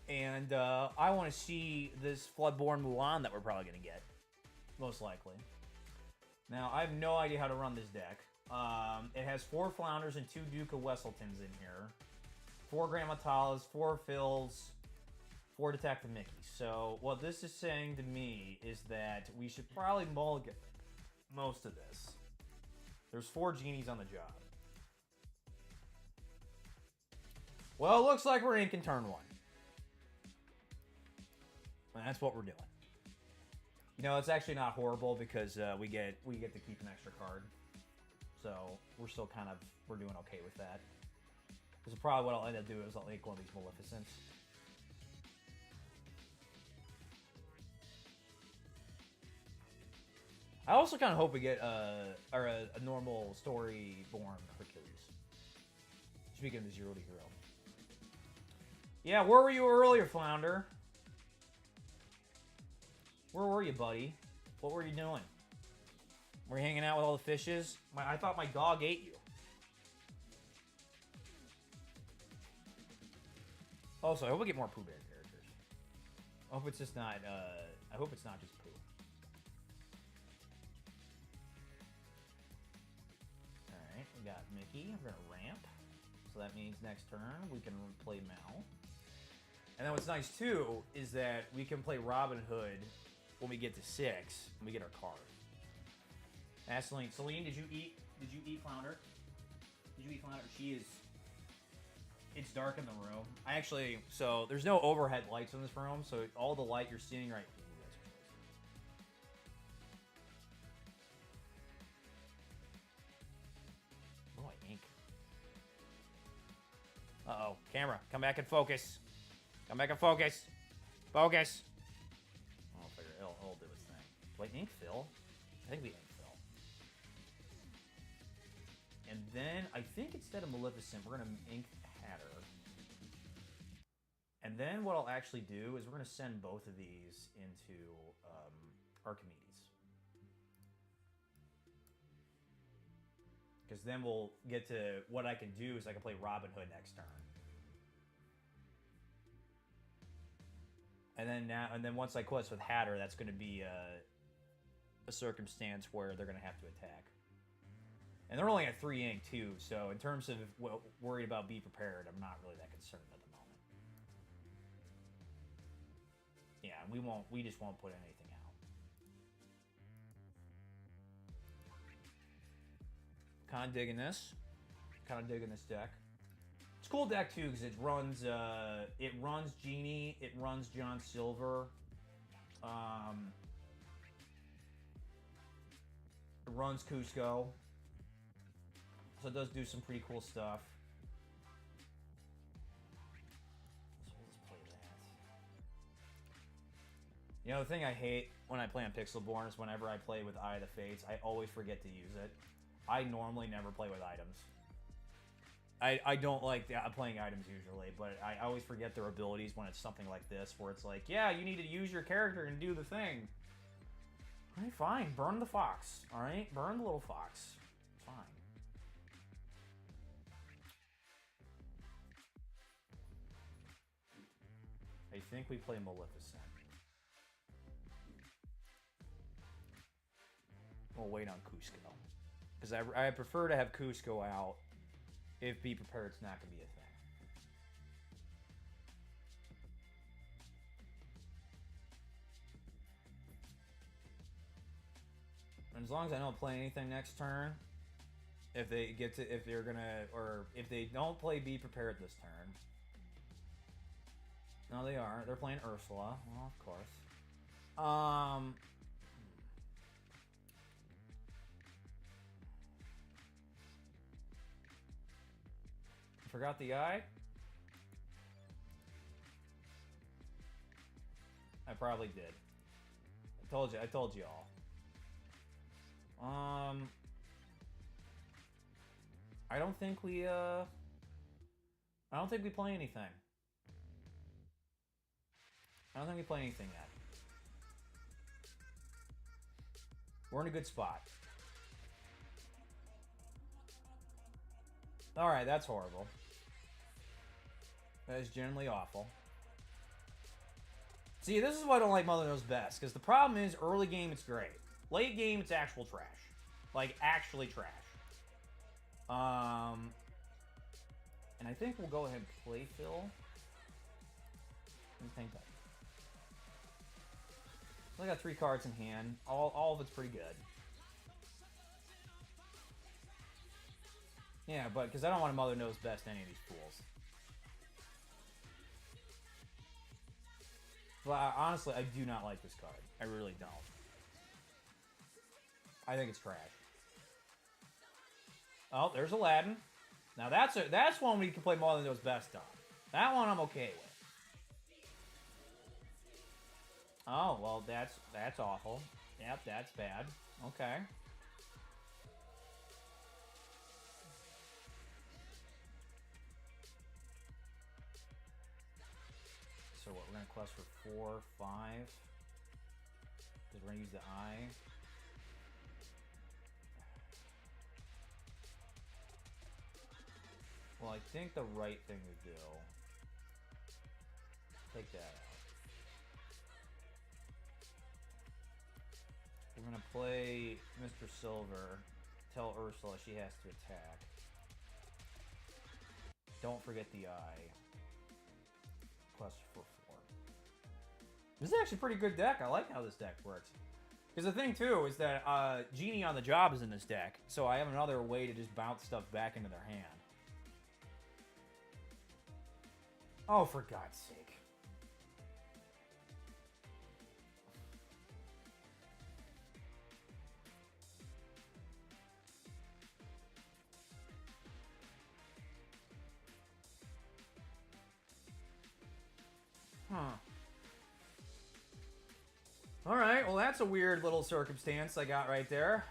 And I want to see this Floodborn Mulan that we're probably gonna get, most likely. Now, I have no idea how to run this deck. It has 4 Flounders and 2 Duke of Wesseltons in here. 4 Grandma Talas, 4 Phils, 4 Detective Mickeys. So, what this is saying to me is that we should probably mulligan most of this. There's 4 genies on the job. Well, it looks like we're inking turn 1. And that's what we're doing. It's actually not horrible because we get to keep an extra card. So we're still we're doing okay with that. Because probably what I'll end up doing is I'll make one of these Maleficents. I also kind of hope we get a normal story-born Hercules. Speaking of the Zero to Hero. Yeah, where were you earlier, Flounder? Where were you, buddy? What were you doing? Were you hanging out with all the fishes? I thought my dog ate you. Also, I hope we get more Pooh Bear characters. I hope it's just not, I hope it's not just Pooh. Alright, we got Mickey. We're gonna ramp. So that means next turn we can play Mal. And then what's nice too is that we can play Robin Hood when we get to 6, when we get our card. Ask Celine. Celine, did you eat Flounder? Did you eat Flounder? She is... It's dark in the room. I actually... So, there's no overhead lights in this room, so all the light you're seeing right... Ooh, that's crazy. Oh, I ink. Uh-oh. Camera, come back and focus. Come back and focus. Focus. I'll figure it. It'll do its thing. Do I ink fill? I think we ink fill. And then, I think instead of Maleficent, we're going to ink Hatter. And then what I'll actually do is we're going to send both of these into Archimedes. Because then we'll get to... What I can do is I can play Robin Hood next turn. And then once I quest with Hatter, that's going to be a circumstance where they're going to have to attack. And they're only at 3 ink too, so in terms of worried about be prepared, I'm not really that concerned at the moment. Yeah, we just won't put anything out. Kind of digging this. Kind of digging this deck. It's a cool deck too because it runs Genie, it runs John Silver, it runs Cusco, so it does do some pretty cool stuff. So let's play that. You know, the thing I hate when I play on Pixelborn is whenever I play with Eye of the Fates, I always forget to use it. I normally never play with items. I don't like playing items usually, but I always forget their abilities when it's something like this, where it's like, yeah, you need to use your character and do the thing. Alright, fine. Burn the fox. Alright? Burn the little fox. Fine. I think we play Maleficent. We'll wait on Cusco. Because I prefer to have Cusco out. If be prepared, it's not going to be a thing. And as long as I don't play anything next turn, if they don't play be prepared this turn. No, they aren't. They're playing Ursula. Well, of course. Forgot the eye? I probably did. I told you all. I don't think we play anything. I don't think we play anything yet. We're in a good spot. Alright, that's horrible. That is generally awful. See, this is why I don't like Mother Knows Best, because the problem is, early game it's great. Late game, it's actual trash. Like, actually trash. And I think we'll go ahead and play Phil. Let me think that. I got 3 cards in hand. All of it's pretty good. Yeah, but because I don't want a Mother Knows Best any of these fools. But honestly, I do not like this card. I really don't. I think it's trash. Oh, there's Aladdin. Now that's one we can play Mother Knows Best on. That one I'm okay with. Oh, well, that's awful. Yep, that's bad. Okay. So what, we're going to quest for 4, 5. Because we're going to use the eye. Well, I think the right thing to do... Take that out. We're going to play Mr. Silver. Tell Ursula she has to attack. Don't forget the eye. Quest for 4. This is actually a pretty good deck. I like how this deck works. Because the thing, too, is that Genie on the Job is in this deck. So I have another way to just bounce stuff back into their hand. Oh, for God's sake. Huh. Alright, well that's a weird little circumstance I got right there.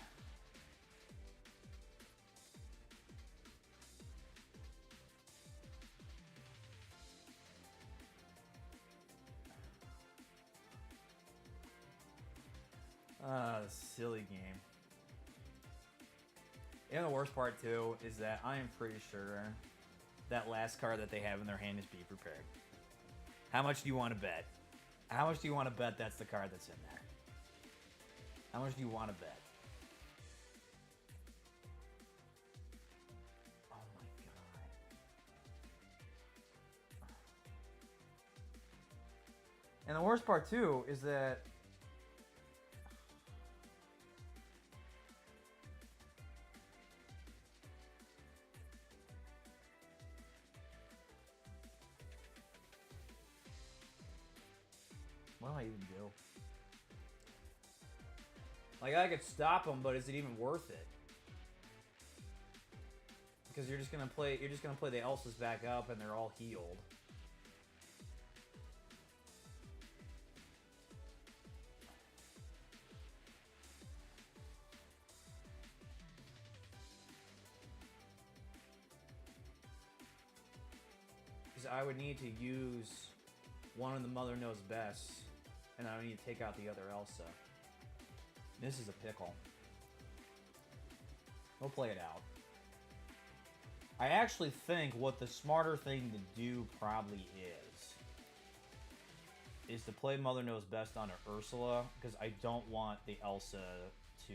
Silly game. And the worst part too is that I am pretty sure that last card that they have in their hand is Be Prepared. How much do you want to bet? How much do you want to bet that's the card that's in there? How much do you want to bet? Oh my god. And the worst part too is that what do I even do? Like, I could stop them, but is it even worth it? Because you're just gonna play the Elsa's back up and they're all healed. Because I would need to use one of the Mother Knows Best, and I would need to take out the other Elsa. This is a pickle. We'll play it out. I actually think what the smarter thing to do probably is to play Mother Knows Best on her Ursula, because I don't want the Elsa to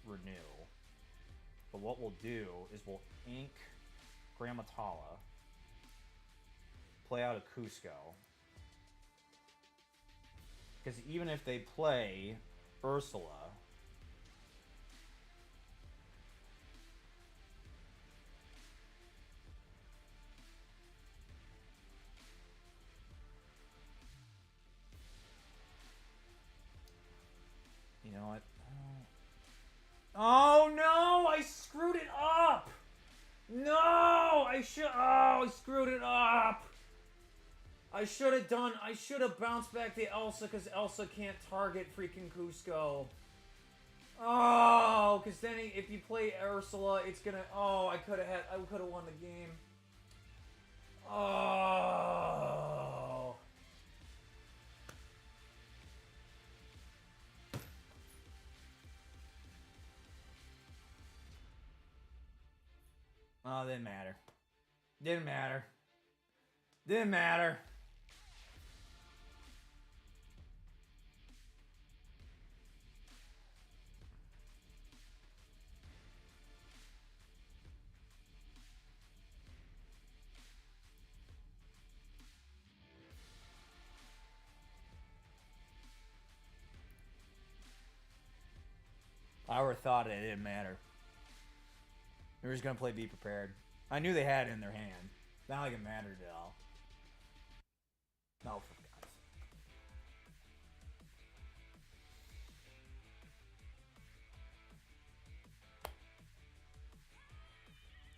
renew. But what we'll do is we'll ink Grammatala, play out a Cusco. Because even if they play Ursula, you know what? Oh no! I screwed it up! No! I screwed it up! I should have bounced back to Elsa, because Elsa can't target freaking Cusco. Oh, because then if you play Ursula, it's gonna... Oh, I could have won the game. Oh. Oh, didn't matter. Didn't matter. Didn't matter. I would have thought it didn't matter. They were just going to play Be Prepared. I knew they had it in their hand. Not like it mattered at all. No, for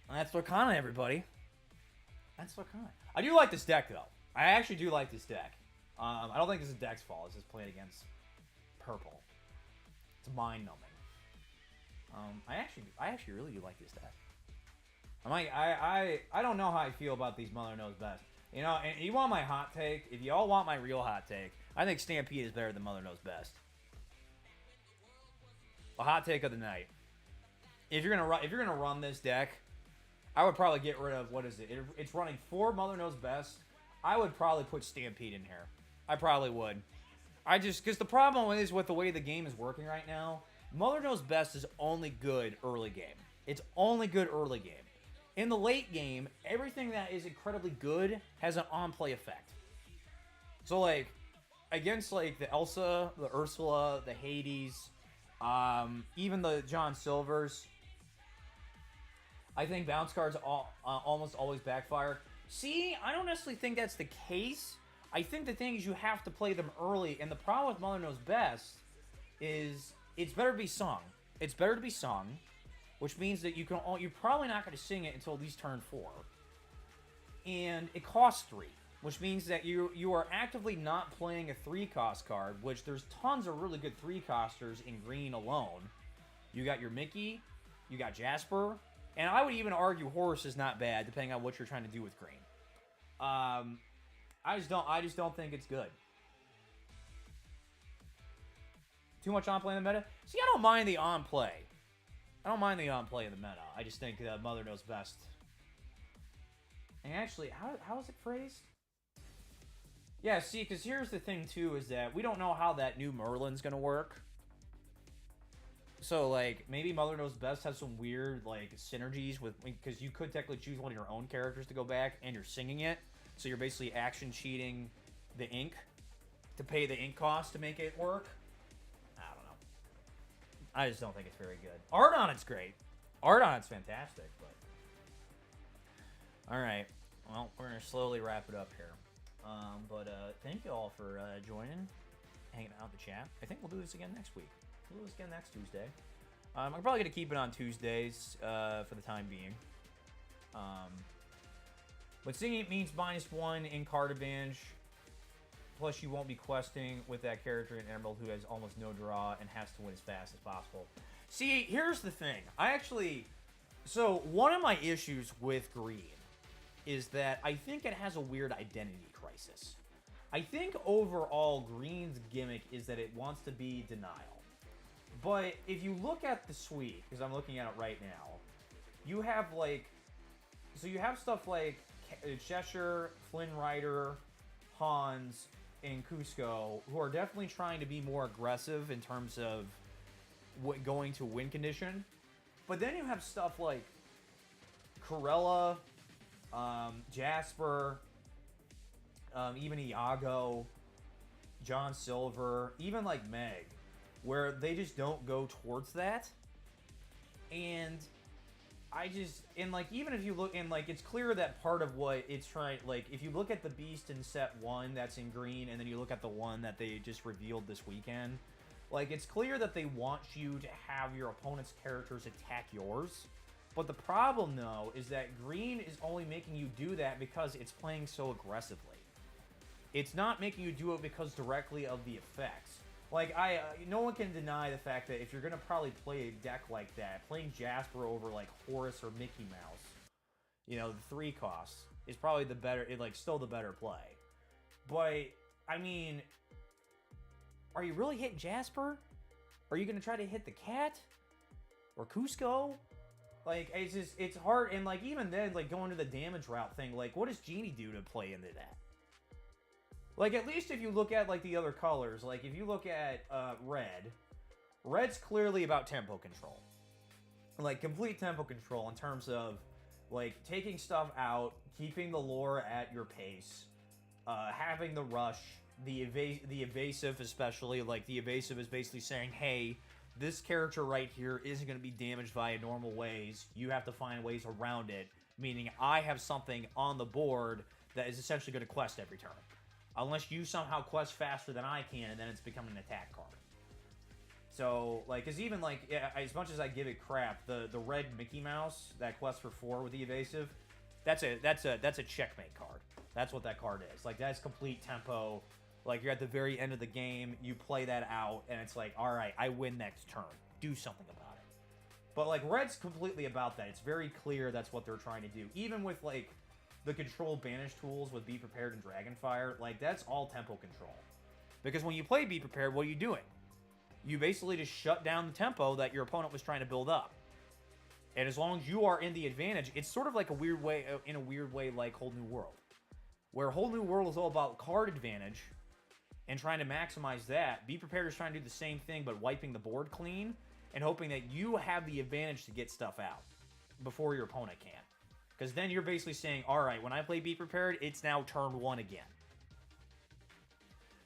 God's sake. That's Lorcana, everybody. That's Lorcana. I do like this deck, though. I actually do like this deck. I don't think this is deck's fault. It's just playing against purple. It's mind-numbing. I actually really do like this deck. I don't know how I feel about these Mother Knows Best. You know, and you want my hot take? If you all want my real hot take, I think Stampede is better than Mother Knows Best. A hot take of the night. If you're gonna run this deck, I would probably get rid of, what is it? It's running 4 Mother Knows Best. I would probably put Stampede in here. I probably would. Because the problem is with the way the game is working right now, Mother Knows Best is only good early game. It's only good early game. In the late game, everything that is incredibly good has an on-play effect. So, like, against, like, the Elsa, the Ursula, the Hades, even the John Silvers, I think bounce cards almost always backfire. See, I don't necessarily think that's the case. I think the thing is you have to play them early, and the problem with Mother Knows Best is it's better to be sung. It's better to be sung, which means that you're probably not going to sing it until at least turn 4. And it costs 3, which means that you are actively not playing a 3-cost card, which there's tons of really good 3-costers in green alone. You got your Mickey, you got Jasper, and I would even argue Horus is not bad, depending on what you're trying to do with green. I just don't think it's good. Too much on play in the meta? See, I don't mind the on play. I don't mind the on play in the meta. I just think Mother Knows Best. And actually, how is it phrased? Yeah, see, because here's the thing too, is that we don't know how that new Merlin's gonna work. So, like, maybe Mother Knows Best has some weird, like, synergies with... Because you could technically choose one of your own characters to go back, and you're singing it. So you're basically action cheating the ink to pay the ink cost to make it work. I don't know. I just don't think it's very good. Art on it's great. Art on it's fantastic, but... Alright. Well, we're going to slowly wrap it up here. Thank you all for joining, hanging out in the chat. I think we'll do this again next week. We'll do this again next Tuesday. I'm probably going to keep it on Tuesdays for the time being. But singing it means -1 in card advantage. Plus, you won't be questing with that character in Emerald who has almost no draw and has to win as fast as possible. See, here's the thing. So, one of my issues with green is that I think it has a weird identity crisis. I think overall, green's gimmick is that it wants to be denial. But if you look at the suite, because I'm looking at it right now, you have, like... So you have stuff like Cheshire, Flynn Rider, Hans, and Cusco, who are definitely trying to be more aggressive in terms of going to win condition. But then you have stuff like Corella, Jasper, even Iago, John Silver, even like Meg, where they just don't go towards that. And even if you look, and like, it's clear that part of what it's trying, like, if you look at the Beast in set 1 that's in green, and then you look at the one that they just revealed this weekend, like, it's clear that they want you to have your opponent's characters attack yours. But the problem, though, is that green is only making you do that because it's playing so aggressively. It's not making you do it because directly of the effects. Like, no one can deny the fact that if you're going to probably play a deck like that, playing Jasper over, like, Horus or Mickey Mouse, you know, the 3 costs, is probably the better, still the better play. But, I mean, are you really hitting Jasper? Are you going to try to hit the cat? Or Cusco? Like, it's hard, and, like, even then, like, going to the damage route thing, like, what does Genie do to play into that? Like, at least if you look at, like, the other colors, like, if you look at Red's clearly about tempo control. Like, complete tempo control in terms of, like, taking stuff out, keeping the lore at your pace, having the rush, the evasive especially. Like, the evasive is basically saying, hey, this character right here isn't going to be damaged via normal ways. You have to find ways around it, meaning I have something on the board that is essentially going to quest every turn. Unless you somehow quest faster than I can, and then it's becoming an attack card. So, like, cause even like, yeah, as much as I give it crap, the red Mickey Mouse, that quest for 4 with the evasive, that's a checkmate card. That's what that card is. Like, that's complete tempo. Like, you're at the very end of the game, you play that out, and it's like, all right, I win next turn. Do something about it. But like, red's completely about that. It's very clear that's what they're trying to do. Even with like the control banish tools with Be Prepared and Dragonfire, like, that's all tempo control. Because when you play Be Prepared, what are you doing? You basically just shut down the tempo that your opponent was trying to build up. And as long as you are in the advantage, it's sort of like a weird way, like Whole New World. Where Whole New World is all about card advantage and trying to maximize that. Be Prepared is trying to do the same thing, but wiping the board clean and hoping that you have the advantage to get stuff out before your opponent can. Because then you're basically saying, all right, when I play Be Prepared, it's now turn 1 again.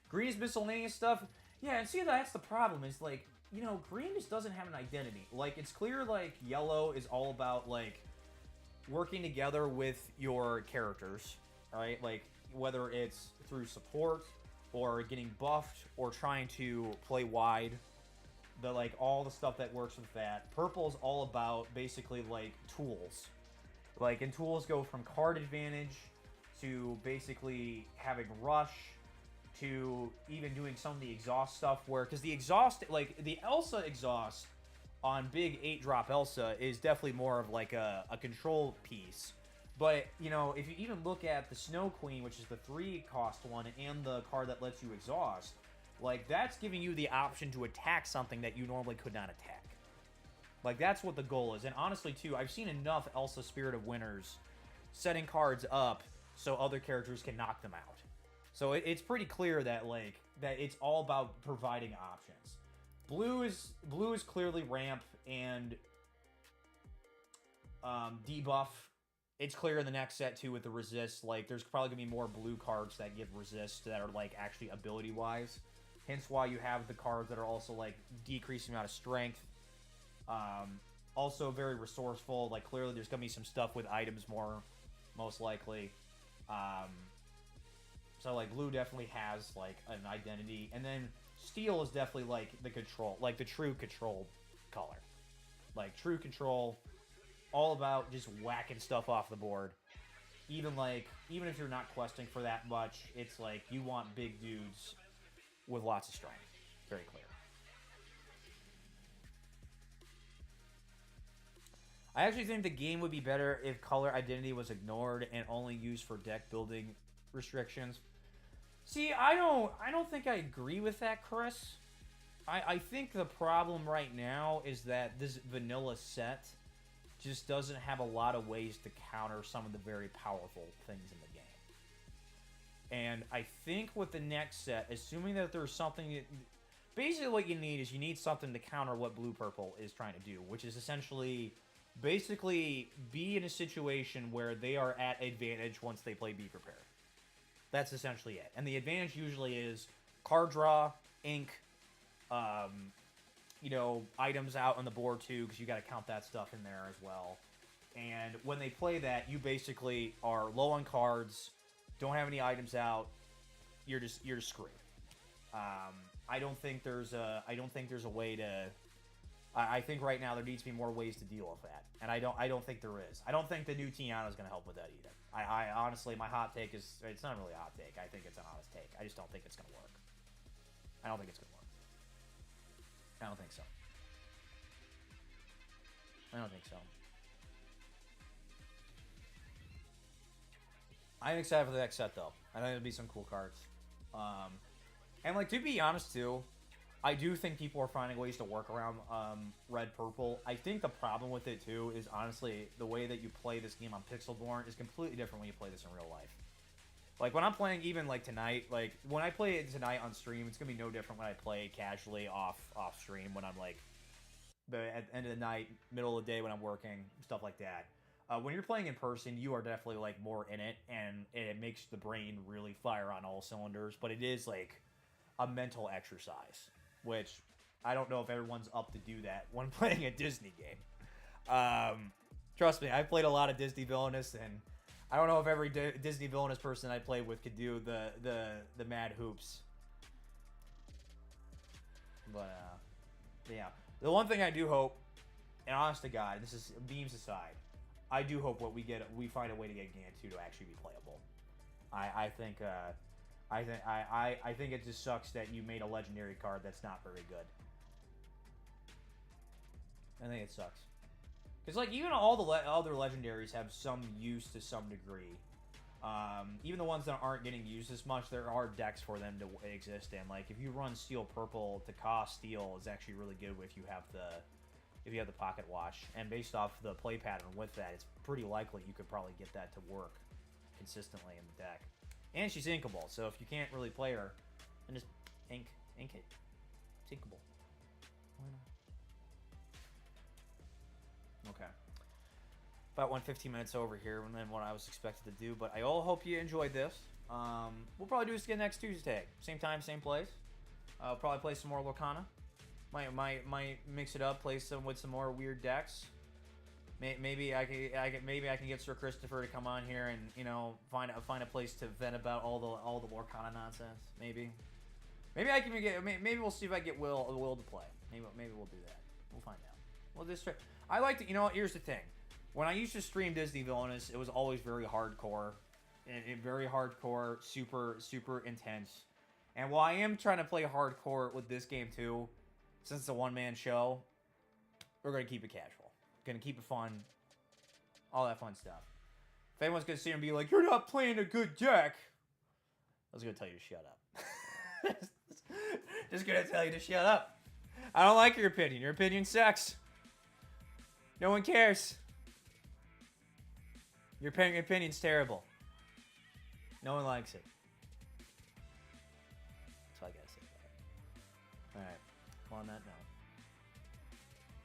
Green is miscellaneous stuff. Yeah, and see, that's the problem, is like, you know, green just doesn't have an identity. Like, it's clear, like, yellow is all about, like, working together with your characters, right? Like, whether it's through support, or getting buffed, or trying to play wide. Like, all the stuff that works with that. Purple is all about, basically, like, tools. Like, and tools go from card advantage, to basically having rush, to even doing some of the exhaust stuff where, because the exhaust, like the Elsa exhaust on big 8-drop Elsa is definitely more of like a control piece. But, you know, if you even look at the Snow Queen, which is the 3-cost one, and the card that lets you exhaust, like, that's giving you the option to attack something that you normally could not attack. Like, that's what the goal is. And honestly, too, I've seen enough Elsa Spirit of Winters setting cards up so other characters can knock them out. So it's pretty clear that, like, that it's all about providing options. Blue is clearly ramp and debuff. It's clear in the next set too with the resist. Like, there's probably gonna be more blue cards that give resist that are like actually ability wise. Hence why you have the cards that are also like decreasing amount of strength. Also very resourceful. Like, clearly there's gonna be some stuff with items more, most likely. So, like, blue definitely has, like, an identity. And then steel is definitely, like, the control, like, the true control color. Like, true control, all about just whacking stuff off the board. Even if you're not questing for that much, it's like, you want big dudes with lots of strength. Very clear. I actually think the game would be better if color identity was ignored and only used for deck building restrictions. See, I don't think I agree with that, Chris. I think the problem right now is that this vanilla set just doesn't have a lot of ways to counter some of the very powerful things in the game. And I think with the next set, assuming that there's something... Basically what you need something to counter what blue-purple is trying to do, which is essentially... Basically, be in a situation where they are at advantage once they play Be Prepared. That's essentially it. And the advantage usually is card draw, ink, you know, items out on the board too, because you got to count that stuff in there as well. And when they play that, you basically are low on cards, don't have any items out. You're just screwed. I don't think there's a way to. I think right now there needs to be more ways to deal with that, and I don't think there is. I don't think the new Tiana is going to help with that either. I honestly, my hot take is, it's not really a hot take. I think it's an honest take. I just don't think it's going to work. I don't think it's going to work. I don't think so. I don't think so. I'm excited for the next set, though. I think it'll be some cool cards. And, like, to be honest, too, I do think people are finding ways to work around red-purple. I think the problem with it, too, is, honestly, the way that you play this game on Pixelborn is completely different when you play this in real life. Like, when I'm playing, even, like, tonight, like, when I play it tonight on stream, it's gonna be no different when I play casually off stream, when I'm, like, at the end of the night, middle of the day when I'm working, stuff like that. When you're playing in person, you are definitely, like, more in it, and it makes the brain really fire on all cylinders, but it is, like, a mental exercise, which I don't know if everyone's up to do that when playing a Disney game. Trust me, I've played a lot of Disney Villainous, and I don't know if every Disney Villainous person I played with could do the mad hoops. But, Yeah. The one thing I do hope, and honest to God, this is beams aside, I do hope we find a way to get Gantu to actually be playable. I think it just sucks that you made a legendary card that's not very good. I think it sucks. Because, like, even all the other legendaries have some use to some degree. Even the ones that aren't getting used as much, there are decks for them to exist in. Like, if you run Steel Purple, to cost Steel is actually really good if you have the Pocket Watch. And based off the play pattern with that, it's pretty likely you could probably get that to work consistently in the deck. And she's inkable, so if you can't really play her, then just ink it. It's inkable. Why not? Okay. About 1:15 minutes over here than what I was expected to do, but I all hope you enjoyed this. We'll probably do this again next Tuesday. Same time, same place. I'll probably play some more Lorcana. Might mix it up, play some with some more weird decks. Maybe I can get Sir Christopher to come on here and, you know, find a place to vent about all the Lorcana nonsense. Maybe I can get. Maybe we'll see if I get Will to play. Maybe we'll do that. We'll find out. Well, this I like to. You know what? Here's the thing. When I used to stream Disney Villainous, it was always very hardcore, very hardcore, super intense. And while I am trying to play hardcore with this game too, since it's a one-man show, we're gonna keep it casual. Gonna keep it fun. All that fun stuff. If anyone's gonna sit here and be like, "You're not playing a good deck," I was gonna tell you to shut up. Just gonna tell you to shut up. I don't like your opinion. Your opinion sucks. No one cares. Your opinion's terrible. No one likes it. That's all I gotta say about it. Alright. Well, on that note.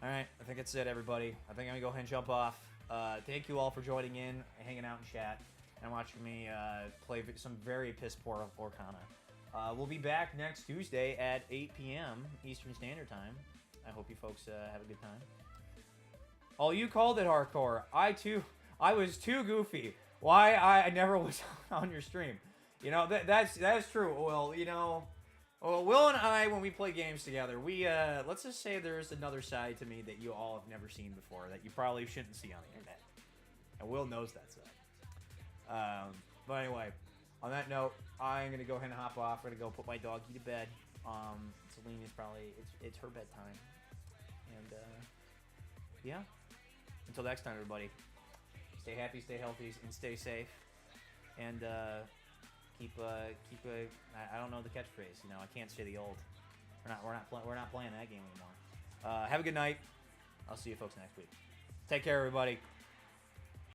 Alright, I think that's it, everybody. I think I'm gonna go ahead and jump off. Thank you all for joining in, hanging out in chat, and watching me play some very piss-poor Lorcana. We'll be back next Tuesday at 8 p.m. Eastern Standard Time. I hope you folks have a good time. Oh, you called it hardcore. I was too goofy. Why I never was on your stream. You know, that's true. Well, you know, Will and I, when we play games together, we, let's just say there's another side to me that you all have never seen before, that you probably shouldn't see on the internet. And Will knows that side. But anyway, on that note, I'm going to go ahead and hop off. I'm going to go put my doggy to bed. Celine is probably, it's her bedtime. And, yeah. Until next time, everybody. Stay happy, stay healthy, and stay safe. And keep I don't know the catchphrase. You know, I can't say the old. We're not playing that game anymore. Have a good night. I'll see you folks next week. Take care, everybody.